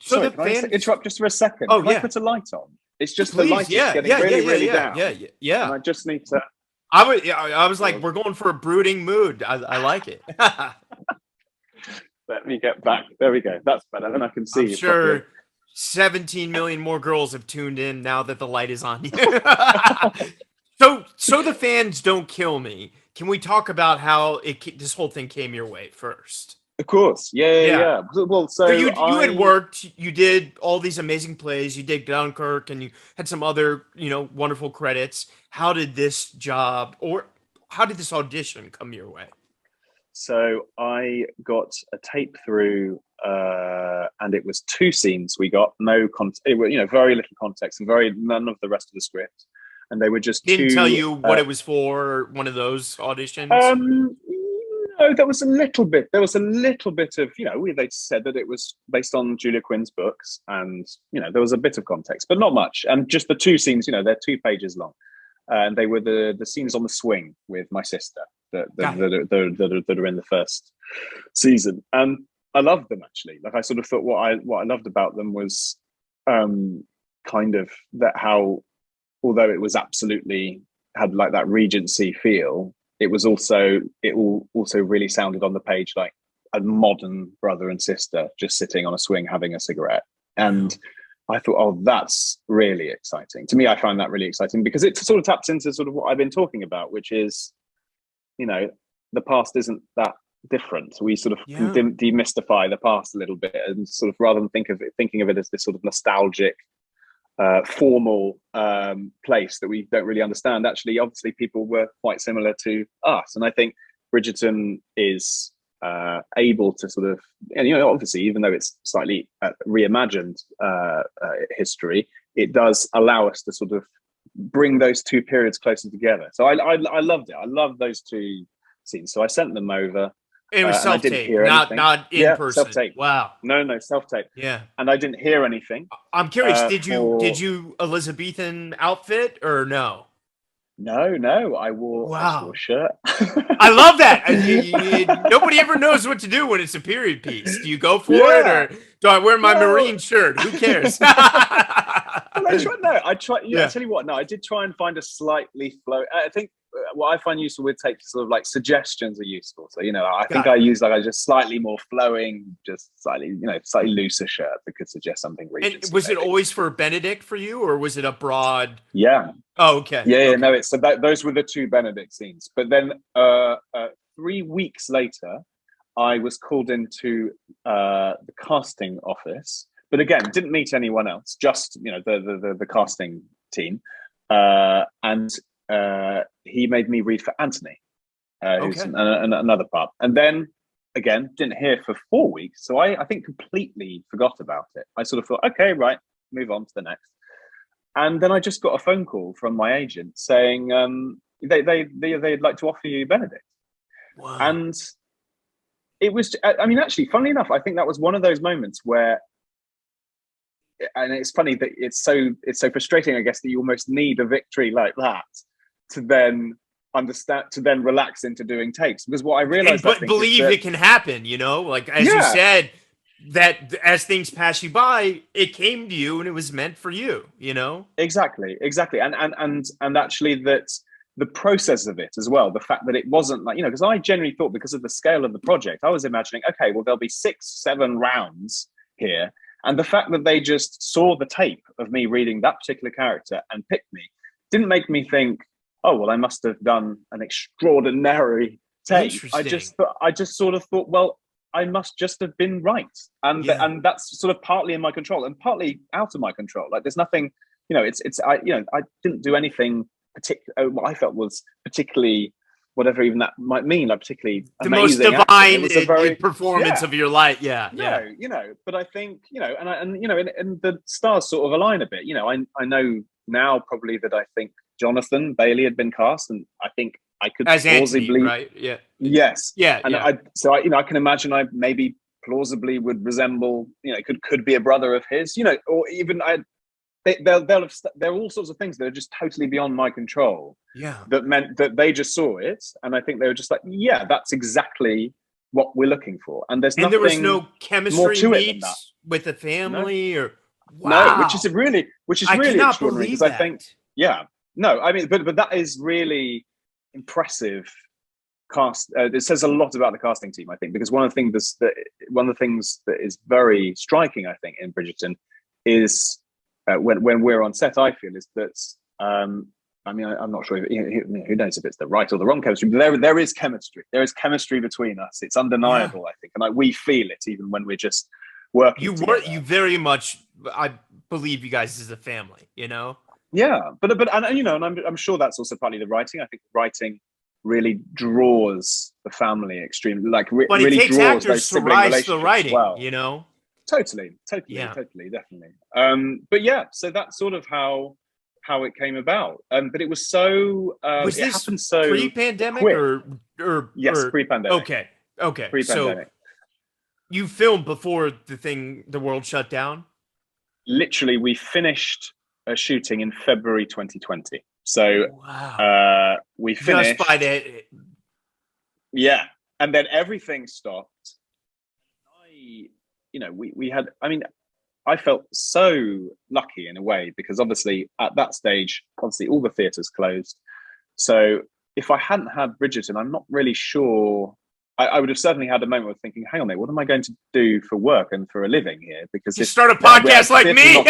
interrupt just for a second? Can I put a light on? It's just the light is getting really down. Yeah. And I just need to. I was like, we're going for a brooding mood. I like it. Let me get back. There we go. That's better. Then I can see. I'm sure 17 million more girls have tuned in now that the light is on you. So the fans don't kill me. Can we talk about how this whole thing came your way first? Of course. Yeah. Well, so you had worked, you did all these amazing plays, you did Dunkirk, and you had some other, wonderful credits. How did this audition come your way? So I got a tape through, and it was 2 scenes. We got no context, very little context, and none of the rest of the script. And they were just didn't tell you what it was for. One of those auditions. No, there was a little bit. There was a little bit of, they said that it was based on Julia Quinn's books, and there was a bit of context, but not much. And just the 2 scenes, they're 2 pages long, and they were the scenes on the swing with my sister that are in the first season, and I loved them actually. Like, I sort of thought what I loved about them was kind of that how. Although it was absolutely had like that Regency feel, it also really sounded on the page like a modern brother and sister just sitting on a swing having a cigarette. And I thought, oh, that's really exciting. To me, I found that really exciting because it sort of taps into sort of what I've been talking about, which is, the past isn't that different. We sort of demystify the past a little bit, and sort of rather than thinking of it as this sort of nostalgic, formal place that we don't really understand. Actually, obviously, people were quite similar to us, and I think Bridgerton is able to sort of, and obviously, even though it's slightly reimagined history, it does allow us to sort of bring those 2 periods closer together. So I loved it. I loved those 2 scenes. So I sent them over. It was self-tape, not in person. Self-tape. Wow. No, self-tape. Yeah. And I didn't hear anything. I'm curious, did you Elizabethan outfit or no? No, I wore a shirt. I love that. Nobody ever knows what to do when it's a period piece. Do you go for it, or do I wear my Marine shirt? Who cares? Well, I try. No, I try. Yeah, I Yeah. tell you what. No, I did try and find a slightly flow. I think what I find useful with takes sort of like suggestions are useful. So I think Got I it. use like a just slightly more flowing, just slightly slightly looser shirt that could suggest something And Regency was it maybe. always for Benedict for you, or was it a broad? Yeah, Oh, okay. yeah, Okay. no. It's so those were the two Benedict scenes. But then 3 weeks later, I was called into the casting office. But again, didn't meet anyone else. Just the casting team, and he made me read for Anthony, who's Okay. another part. And then again, didn't hear for 4 weeks. So I think completely forgot about it. I sort of thought, okay, right, move on to the next. And then I just got a phone call from my agent saying they'd like to offer you Benedict. Wow. And it was, I mean, actually, funnily enough, I think that was one of those moments where, and it's funny that it's so frustrating, I guess, that you almost need a victory like that to then understand, to then relax into doing takes. Because what I And realized, I but think, is believe that it can happen, like as you yeah, said, that as things pass you by, it came to you and it was meant for you. exactly, and actually that the process of it as well, the fact that it wasn't like because I generally thought, because of the scale of the project, I was imagining, okay, well, there'll be 6-7 rounds here, and the fact that they just saw the tape of me reading that particular character and picked me didn't make me think, oh well, I must have done an extraordinary take. Interesting. I just sort of thought, well, I must just have been right, Yeah. and that's sort of partly in my control and partly out of my control. Like there's nothing, it's I didn't do anything particular. What I felt was particularly, whatever even that might mean, like particularly The most amazing acting. It divine was a very performance yeah, of your life. Yeah. Yeah. but I think and the stars sort of align a bit. I know now probably that I think Jonathan Bailey had been cast, and I think I could As Antony, plausibly right? Yeah. yes, Yeah. and Yeah. I can imagine I maybe plausibly would resemble, could be a brother of his, or even they'll have there are all sorts of things that are just totally beyond my control, Yeah. that meant that they just saw it, and I think they were just like, yeah, that's exactly what we're looking for, and there's And there was nothing no more chemistry to it than that. meets with the No, family or no, wow. which is I really cannot extraordinary, because believe I think, that. yeah, no, I mean, but that is really impressive cast. It says a lot about the casting team, I think, because one of the things that is very striking, I think, in Bridgerton is, when we're on set, I feel, is that I mean, I'm not sure if, who knows if it's the right or the wrong chemistry, but there is chemistry. There is chemistry between us. It's Yeah. undeniable, I think, and we feel it even when we're just working together. You very much, I believe you guys as a family. Yeah, but and I'm sure that's also partly the writing. I think writing really draws the family extremely, like But it really takes draws those actors to sibling rise to the relationships as writing, well. you know? Totally, Yeah. definitely. But yeah, so that's sort of how it came about. But it was so Was it this happened so pre-pandemic quick. or Yes, pre-pandemic, okay. Okay. So pre-pandemic. you filmed before the world shut down? Literally, we finished shooting in February 2020. So Wow. we Just by finished, the yeah, and then everything stopped. We had, I mean, I felt so lucky in a way, because obviously at that stage, obviously all the theatres closed. So if I hadn't had Bridgerton, I'm not really sure. I would have certainly had a moment of thinking, hang on, mate, what am I going to do for work and for a living here? Because you if start a podcast like theatres are me. not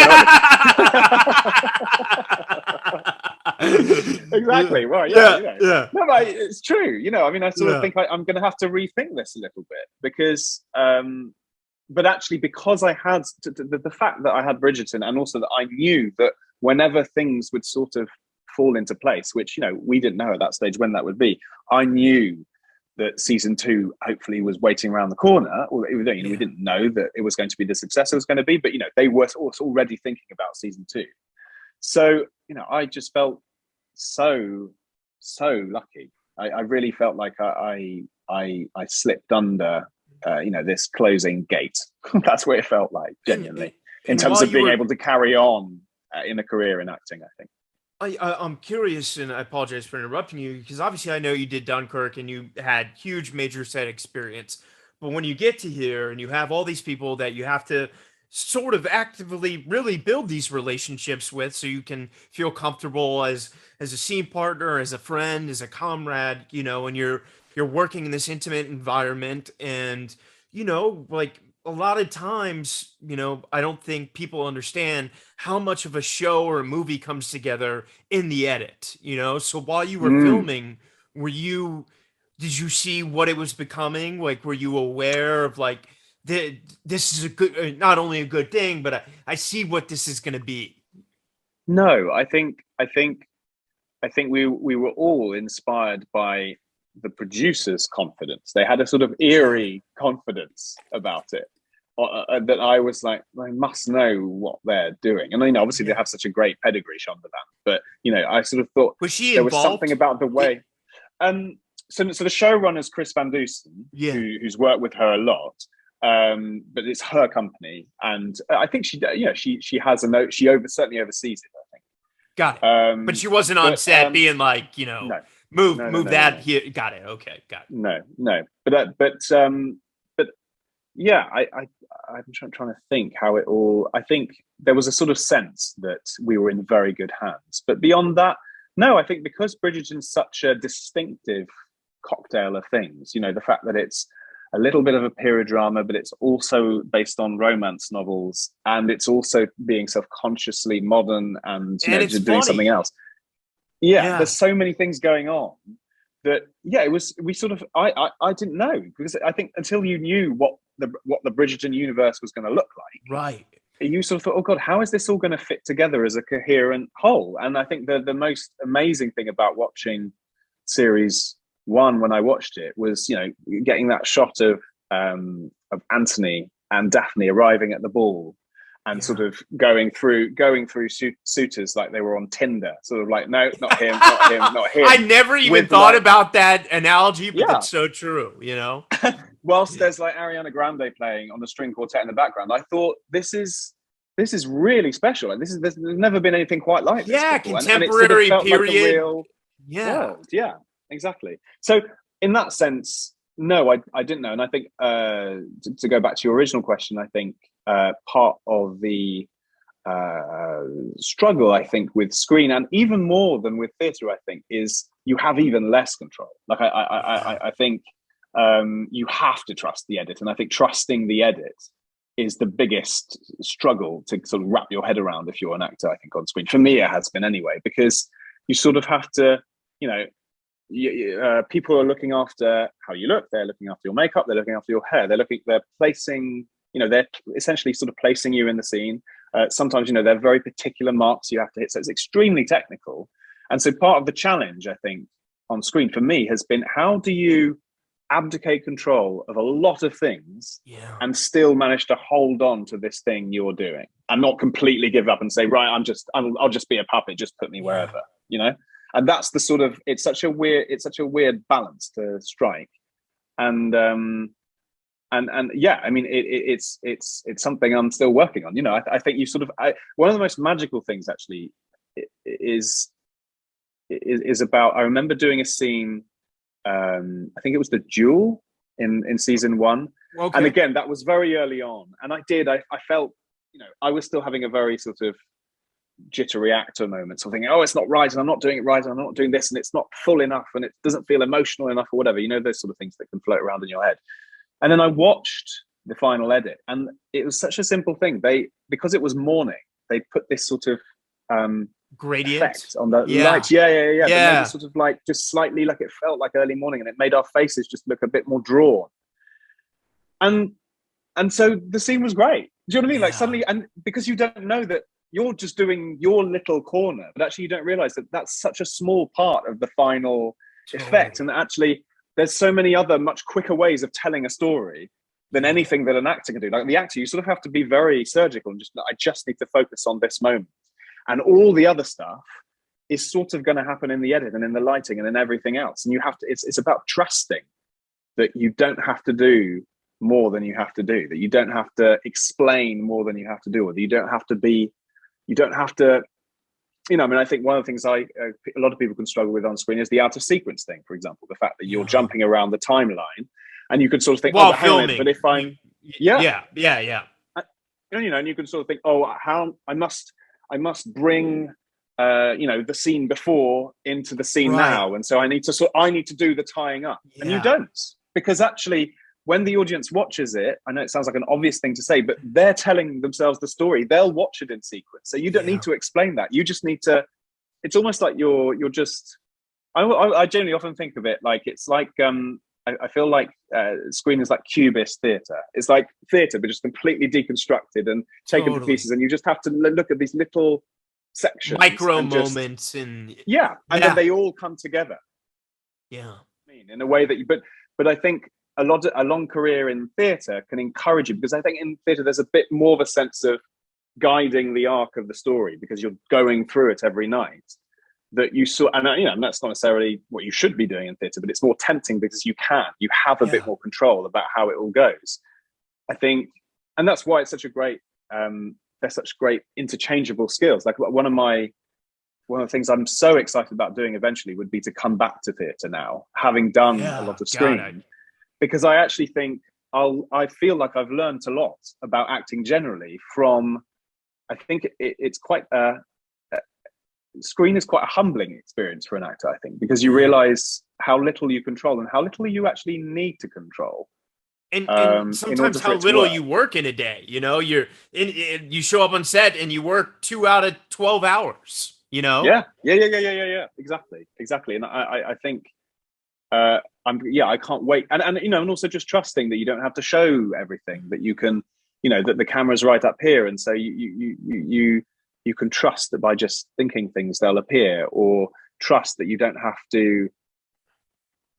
going exactly. Well, yeah, Yeah, yeah, no, but it's true. I mean, I sort of yeah. think I'm going to have to rethink this a little bit, because but actually, because I had the fact that I had Bridgerton, and also that I knew that whenever things would sort of fall into place, which we didn't know at that stage when that would be, I knew that season 2 hopefully was waiting around the corner. Or we Yeah. didn't know that it was going to be the success it was going to be, but they were also already thinking about season 2. So I just felt so lucky. I really felt like I slipped under this closing gate. That's what it felt like, And, genuinely, in and terms while of you being were able to carry on in a career in acting, I think. I'm curious, and I apologize for interrupting you, because obviously I know you did Dunkirk and you had huge major set experience. But when you get to here and you have all these people that you have to sort of actively really build these relationships with, so you can feel comfortable as a scene partner, as a friend, as a comrade, and you're working in this intimate environment. And like a lot of times, I don't think people understand how much of a show or a movie comes together in the edit. So while you were Mm. filming, were you did you see what it was becoming? Like, were you aware of like, this is a good, not only a good thing, but I see what this is going to be. No, I think we were all inspired by the producer's confidence. They had a sort of Got it. eerie confidence about it, that I was like, I must know what they're doing. And obviously they Yeah. have such a great pedigree, Shonda Band, but I sort of thought Was she there was something involved? about the Did, way. So the showrunner's Chris Van Dusen, yeah. who's worked with her a lot. But it's her company, and I think she has a note. She certainly oversees it, I think. Got it. But she wasn't on But set being like, no, move, no, no, move no, no, that no, here. Got it. Okay. Got it. no, no. But yeah, I'm trying to think how it all. I think there was a sort of sense that we were in very good hands. But beyond that, no, I think because Bridgerton's such a distinctive cocktail of things, the fact that it's a little bit of a period drama, but it's also based on romance novels, and it's also being self-consciously modern and And it's just doing something funny. else. Yeah, Yeah. there's so many things going on that it was. We sort of I didn't know, because I think until you knew what the Bridgerton universe was going to look like, Right. you sort of thought, oh God, how is this all going to fit together as a coherent whole? And I think the most amazing thing about watching series one, when I watched it, was getting that shot of Anthony and Daphne arriving at the ball, and sort Yeah. of going through suitors like they were on Tinder, sort of like, no, not him, not him, not I him, never even with thought like, about that analogy, but yeah, it's so true. whilst Yeah. there's like Ariana Grande playing on the string quartet in the background. I thought, this is really special, and there's never been anything quite like this Yeah. before, and it sort of Contemporary felt like a period. real Yeah. world. Yeah, exactly. So in that sense, no, I didn't know. And I think, to go back to your original question, I think part of the struggle, I think, with screen, and even more than with theatre, I think, is you have even less control. Like Yeah. I think you have to trust the edit, and I think trusting the edit is the biggest struggle to sort of wrap your head around if you're an actor, I think, on screen. For me, it has been anyway, because you sort of have to, people are looking after how you look. They're looking after your makeup. They're looking after your hair. They're placing, they're essentially sort of placing you in the scene. Sometimes, they're very particular marks you have to hit. So it's extremely technical. And so part of the challenge, I think, on screen for me has been, how do you abdicate control of a lot of things Yeah. and still manage to hold on to this thing you're doing, and not completely give up and say, right, I'll just be a puppet, just put me Yeah. wherever, and that's the sort of, it's such a weird balance to strike. And yeah, I mean, it's something I'm still working on. I think you sort of, one of the most magical things actually is about, I remember doing a scene, I think it was the duel in season one. And Okay. again, that was very early on, and I felt, I was still having a very sort of jittery actor moment, so thinking, oh, it's not right, and I'm not doing it right, and I'm not doing this, and it's not full enough, and it doesn't feel emotional enough, or whatever, those sort of things that can float around in your head. And then I watched the final edit, and it was such a simple thing. Because it was morning, they put this sort of Gradient. effect on the Yeah. lights. Yeah. That made it Yeah. sort of like just slightly, like it felt like early morning, and it made our faces just look a bit more drawn. And so the scene was great. Do you know what I mean? Like Yeah. suddenly, and because you don't know that you're just doing your little corner, but actually you don't realize that that's such a small part of the final effect, Totally. and actually there's so many other much quicker ways of telling a story than Yeah. anything that an actor can do. Like the actor, you sort of have to be very surgical and I just need to focus on this moment. And all the other stuff is sort of going to happen in the edit and in the lighting and in everything else. And you have to, it's about trusting that you don't have to do more than you have to do, that you don't have to explain more than you have to do, or that you don't have to, I mean, I think one of the things a lot of people can struggle with on screen is the out of sequence thing, for example, the fact that you're Yeah. jumping around the timeline, and you could sort of think, While but hang on a minute, filming. but if I'm, yeah, Yeah. and you can sort of think, oh, how I must bring the scene before into the scene Right. now, and so I need to do the tying up, and you Yeah. don't, because actually when the audience watches it, I know it sounds like an obvious thing to say, but they're telling themselves the story. They'll watch it in sequence, so you don't Yeah. need to explain that. You just need to. It's almost like you're just. I generally often think of it like it's like I feel like screen is like cubist theatre. It's like theatre, but just completely deconstructed and taken to Totally. pieces. And you just have to look at these little sections, Micro and just, moments and and then they all come together. yeah. I mean, in a way that but I think a long career in theatre can encourage you, because I think in theatre there's a bit more of a sense of guiding the arc of the story, because you're going through it every night. That you saw, and that's not necessarily what you should be doing in theatre, but it's more tempting because you have a bit more control about how it all goes. I think, and that's why it's such a great, they're such great interchangeable skills. Like one of the things I'm so excited about doing eventually would be to come back to theatre now, having done a lot of screen, because I actually think I feel like I've learned a lot about acting generally from. I think it's quite screen is quite a humbling experience for an actor, I think, because you realize how little you control and how little you actually need to control. And sometimes how little you work in a day. You show up on set and you work 2 out of 12 hours. Yeah. Exactly. And I think I can't wait. And also just trusting that you don't have to show everything, that you can, that the camera's right up here, and so you can trust that by just thinking things, they'll appear, or trust that you don't have to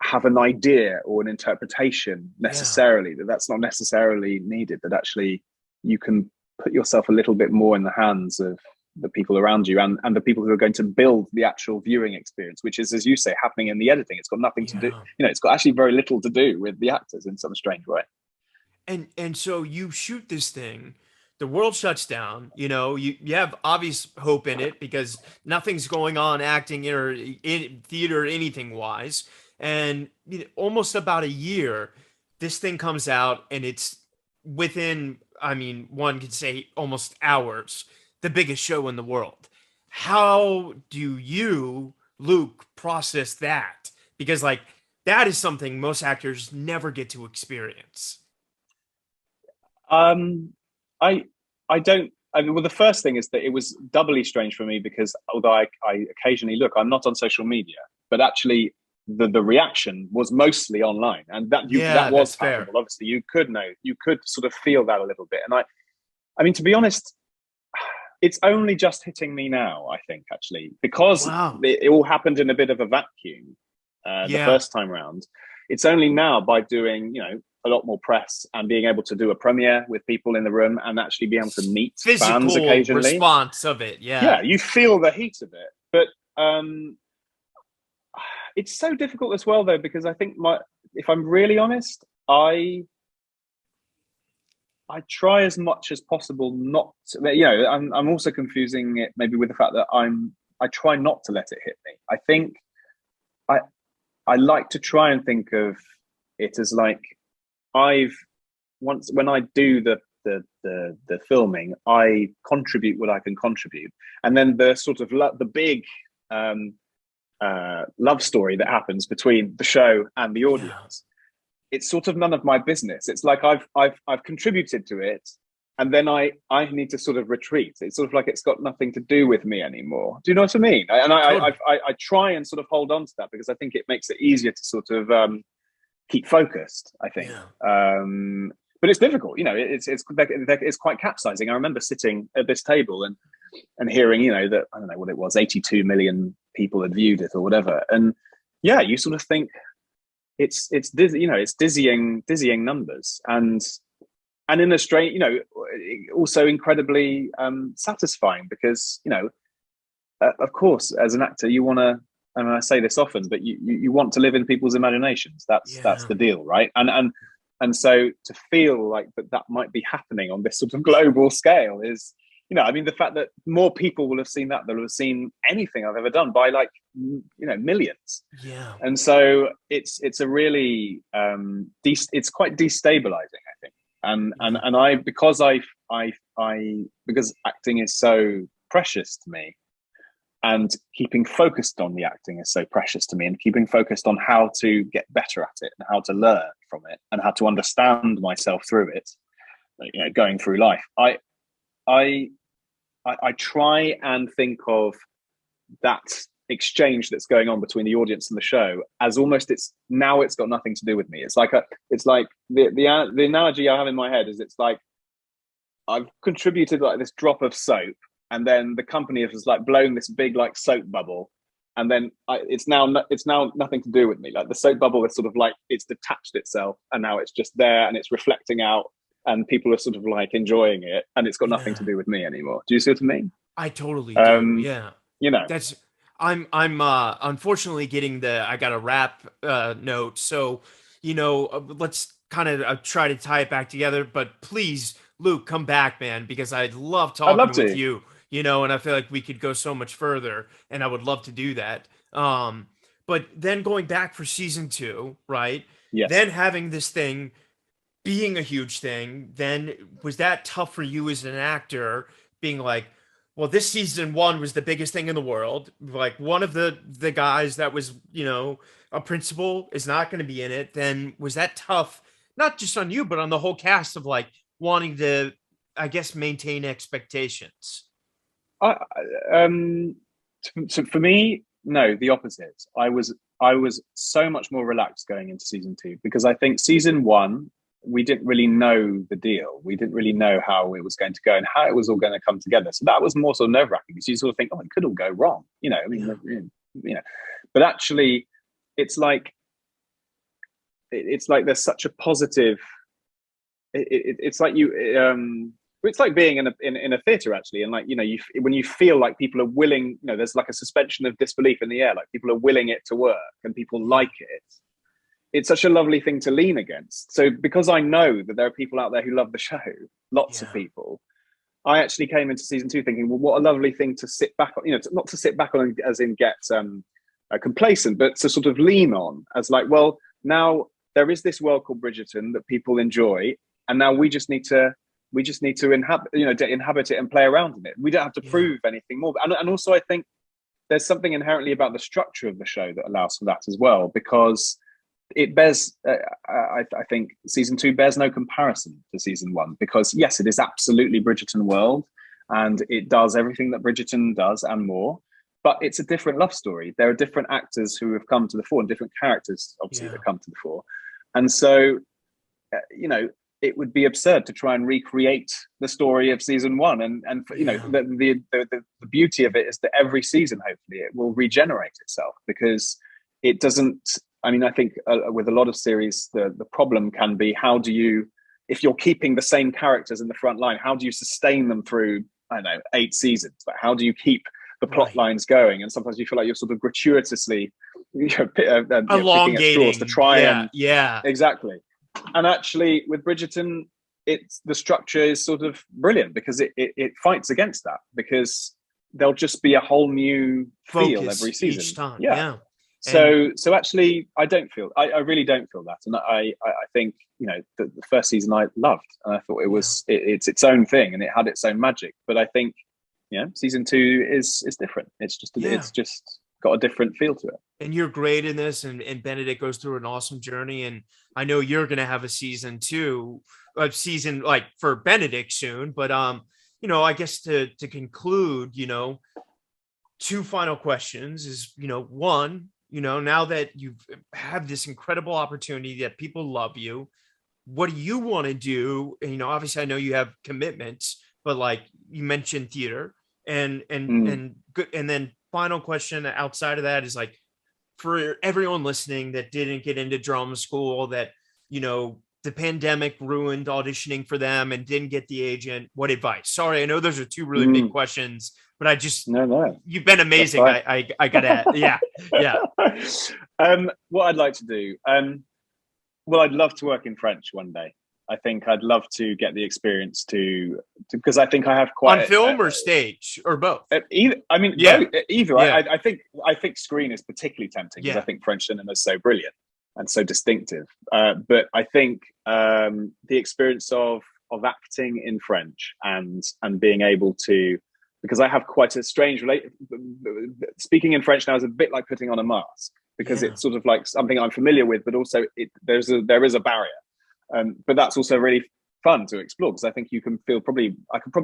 have an idea or an interpretation necessarily, that's not necessarily needed, that actually you can put yourself a little bit more in the hands of the people around you, and the people who are going to build the actual viewing experience, which is, as you say, happening in the editing. It's got nothing to do, it's got actually very little to do with the actors in some strange way. And so you shoot this thing, the world shuts down, you have obvious hope in it because nothing's going on acting or in theater, anything wise. And almost about a year, this thing comes out, and it's within, one could say almost hours, the biggest show in the world. How do you, Luke, process that? Because that is something most actors never get to experience. Well, the first thing is that it was doubly strange for me, because although I occasionally look, I'm not on social media, but actually the reaction was mostly online, and that was palpable. Obviously, you could sort of feel that a little bit. And I mean, to be honest, it's only just hitting me now, I think, actually, because it all happened in a bit of a vacuum the first time round. It's only now, by doing, a lot more press and being able to do a premiere with people in the room and actually be able to meet fans occasionally. Response of it, you feel the heat of it. But it's so difficult as well, though, because I think if I'm really honest, I try as much as possible not to, I'm also confusing it maybe with the fact that I try not to let it hit me. I think I like to try and think of it as like, when I do the filming, I contribute what I can contribute, and then the sort of the big love story that happens between the show and the audience, it's sort of none of my business. It's like I've contributed to it, and then I need to sort of retreat. It's sort of like it's got nothing to do with me anymore. Do you know what I mean? And I try and sort of hold on to that, because I think it makes it easier to sort of keep focused, I think. But it's difficult, it's quite capsizing. I remember sitting at this table and hearing, that, I don't know what it was, 82 million people had viewed it or whatever, and you sort of think it's dizzying numbers, and in a strange, also incredibly satisfying, because of course, as an actor, you want to. And I say this often, but you want to live in people's imaginations. That's the deal, right? And so to feel like that might be happening on this sort of global scale is, the fact that more people will have seen that than will have seen anything I've ever done by millions. Yeah. And so it's a really it's quite destabilizing, I think. And I because because acting is so precious to me, and keeping focused on the acting is so precious to me, and keeping focused on how to get better at it and how to learn from it and how to understand myself through it, going through life. I try and think of that exchange that's going on between the audience and the show as almost it's got nothing to do with me. It's like the analogy I have in my head is, it's like I've contributed like this drop of soap, and then the company has like blown this big like soap bubble, and then it's now nothing to do with me. Like the soap bubble is sort of like it's detached itself, and now it's just there and it's reflecting out, and people are sort of like enjoying it, and it's got nothing to do with me anymore. Do you see what I mean? I totally do. Yeah. That's I'm unfortunately getting I got a wrap note. So, let's kind of try to tie it back together, but please, Luke, come back, man, because I'd love talking with you, and I feel like we could go so much further, and I would love to do that. But then going back for season 2, right? Yes. Then having this thing being a huge thing, then was that tough for you as an actor, being like, well, this season 1 was the biggest thing in the world. Like one of the guys that was, a principal is not going to be in it. Then was that tough, not just on you, but on the whole cast of like wanting to, I guess, maintain expectations? So for me, no, the opposite. I was so much more relaxed going into season 2, because I think season 1, we didn't really know the deal. We didn't really know how it was going to go and how it was all going to come together. So that was more sort of nerve-wracking, because you sort of think, oh, it could all go wrong. But actually it's like there's such a positive, it's like it's like being in a theater actually. And like, when you feel like people are willing, there's like a suspension of disbelief in the air, like people are willing it to work and people like it. It's such a lovely thing to lean against. So because I know that there are people out there who love the show, lots of people, I actually came into season 2 thinking, well, what a lovely thing to sit back on, not to sit back on as in get complacent, but to sort of lean on as like, well, now there is this world called Bridgerton that people enjoy, and now we just need to inhabit it and play around in it. We don't have to prove anything more. And also I think there's something inherently about the structure of the show that allows for that as well, because it bears, I think season 2 bears no comparison to season 1, because yes, it is absolutely Bridgerton world, and it does everything that Bridgerton does and more, but it's a different love story. There are different actors who have come to the fore, and different characters, obviously, that come to the fore. And so, it would be absurd to try and recreate the story of season 1. And the beauty of it is that every season, hopefully, it will regenerate itself, because it doesn't. I mean, I think with a lot of series, the problem can be, how do you, if you're keeping the same characters in the front line, how do you sustain them through, 8 seasons? Like, how do you keep the plot lines going? And sometimes you feel like you're sort of gratuitously elongating picking at straws to try yeah, exactly. And actually, with Bridgerton, the structure is sort of brilliant, because it fights against that, because there'll just be a whole new feel every season each time. So actually, I really don't feel that, and I think the first season I loved, and I thought it was it's its own thing, and it had its own magic. But I think season 2 is different. It's just got a different feel to it. And you're great in this, and Benedict goes through an awesome journey, and I know you're going to have a season 2, a season like for Benedict soon. But I guess to conclude, 2 final questions is, one, now that you've had this incredible opportunity that people love you, what do you want to do? And, obviously I know you have commitments, but like you mentioned theater and then final question outside of that is like, for everyone listening that didn't get into drama school, that, the pandemic ruined auditioning for them and didn't get the agent, what advice? Sorry, I know those are 2 really big questions, but I just, you've been amazing. I gotta, yeah. What I'd like to do, well, I'd love to work in French one day. I think I'd love to get the experience to because I think I have quite on film or stage or both. Either. Yeah. Both, either. Yeah. I think screen is particularly tempting because I think French cinema is so brilliant. and so distinctive. But I think the experience of acting in French and being able to, because I have quite a strange speaking in French now is a bit like putting on a mask, because it's sort of like something I'm familiar with, but also there is a barrier. But that's also really fun to explore, because I think I can probably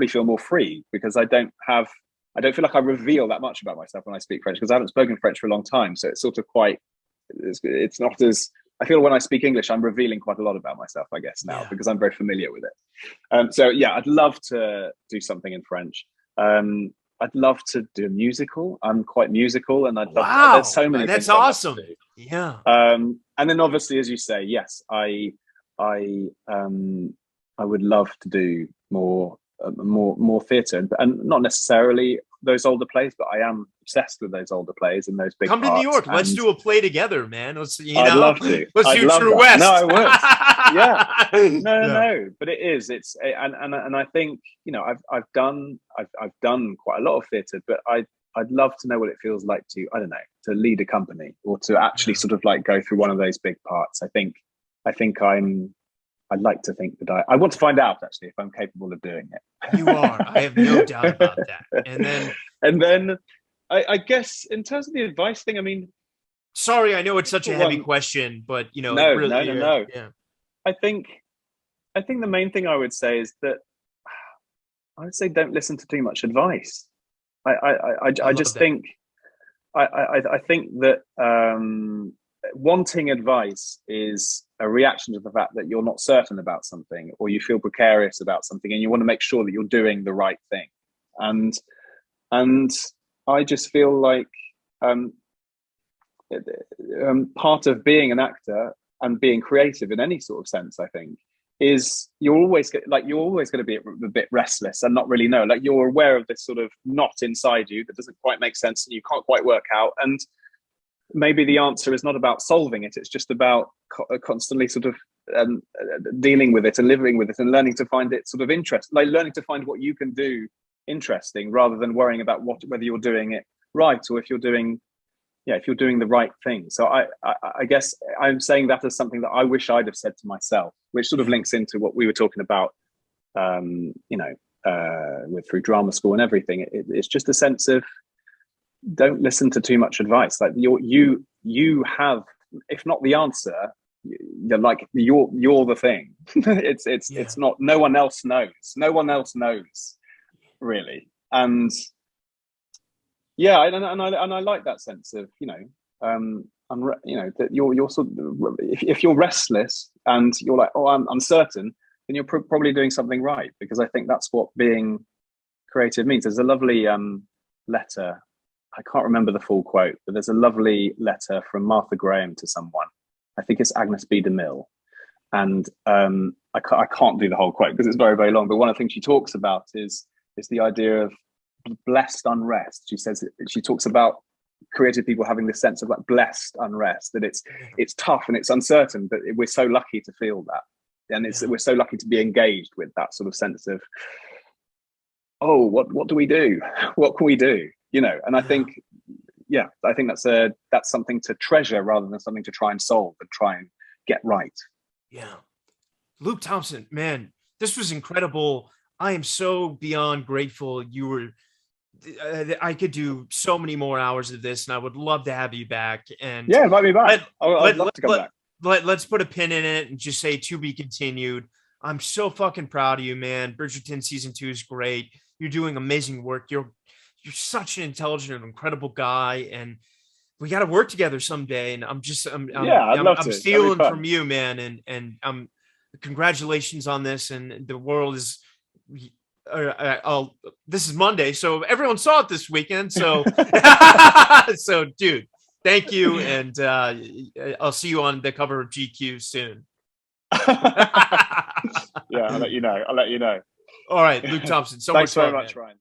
feel more free, because I don't feel like I reveal that much about myself when I speak French, because I haven't spoken French for a long time. So it's sort of it's not as, I feel when I speak English, I'm revealing quite a lot about myself, I guess, now, because I'm very familiar with it. So yeah, I'd love to do something in French. I'd love to do a musical. I'm quite musical, and there's so many. That's awesome. Yeah. And then obviously, as you say, yes, I would love to do more theatre, and not necessarily those older plays, but I am obsessed with those older plays and those big. Come to New York. Let's do a play together, man. I'd love to. Let's do True West. No, I would. Yeah. No. But it's and I think, you know, I've done quite a lot of theatre, but I'd love to know what it feels like to, I don't know, to lead a company, or to actually sort of like go through one of those big parts. I'd like to think that I want to find out, actually, if I'm capable of doing it. You are. I have no doubt about that. And then I guess in terms of the advice thing, I mean, sorry, I know it's such a heavy question, but you know, no. Yeah. I think the main thing I would say is that I would say don't listen to too much advice. I just think I think that wanting advice is a reaction to the fact that you're not certain about something, or you feel precarious about something, and you want to make sure that you're doing the right thing. And I just feel like part of being an actor and being creative in any sort of sense, I think, is you're always going to be a bit restless and not really know. Like, you're aware of this sort of knot inside you that doesn't quite make sense and you can't quite work out. And maybe the answer is not about solving it. It's just about constantly sort of dealing with it and living with it and learning to find it sort of interesting, like learning to find what you can do interesting, rather than worrying about whether you're doing it right, or if you're doing the right thing. So I guess I'm saying that as something that I wish I'd have said to myself, which sort of links into what we were talking about, through drama school and everything. It's just a sense of, don't listen to too much advice. Like, you have, if not the answer, you're the thing. It's not. No one else knows, really. And yeah, and I like that sense of, that you're sort of, if you're restless and you're like, oh, I'm uncertain, then you're probably doing something right, because I think that's what being creative means. There's a lovely letter. I can't remember the full quote, but there's a lovely letter from Martha Graham to someone. I think it's Agnes B. DeMille. And I can't do the whole quote because it's very, very long. But one of the things she talks about is the idea of blessed unrest. She talks about creative people having this sense of like blessed unrest, that it's tough and it's uncertain, but we're so lucky to feel that. And we're so lucky to be engaged with that sort of sense of, oh, what do we do? What can we do? And I think, I think that's something to treasure rather than something to try and solve and try and get right. Yeah. Luke Thompson, man, this was incredible. I am so beyond grateful. I could do so many more hours of this, and I would love to have you back. And yeah, invite me back. I'd love to come back. Let's put a pin in it and just say to be continued. I'm so fucking proud of you, man. Bridgerton season 2 is great. You're doing amazing work. You're such an intelligent and incredible guy, and we got to work together someday. And I'm stealing from you, man. And congratulations on this. And the world is, this is Monday, so everyone saw it this weekend. So, so dude, thank you. And I'll see you on the cover of GQ soon. Yeah, I'll let you know. All right, Luke Thompson. Thanks very much, Ryan.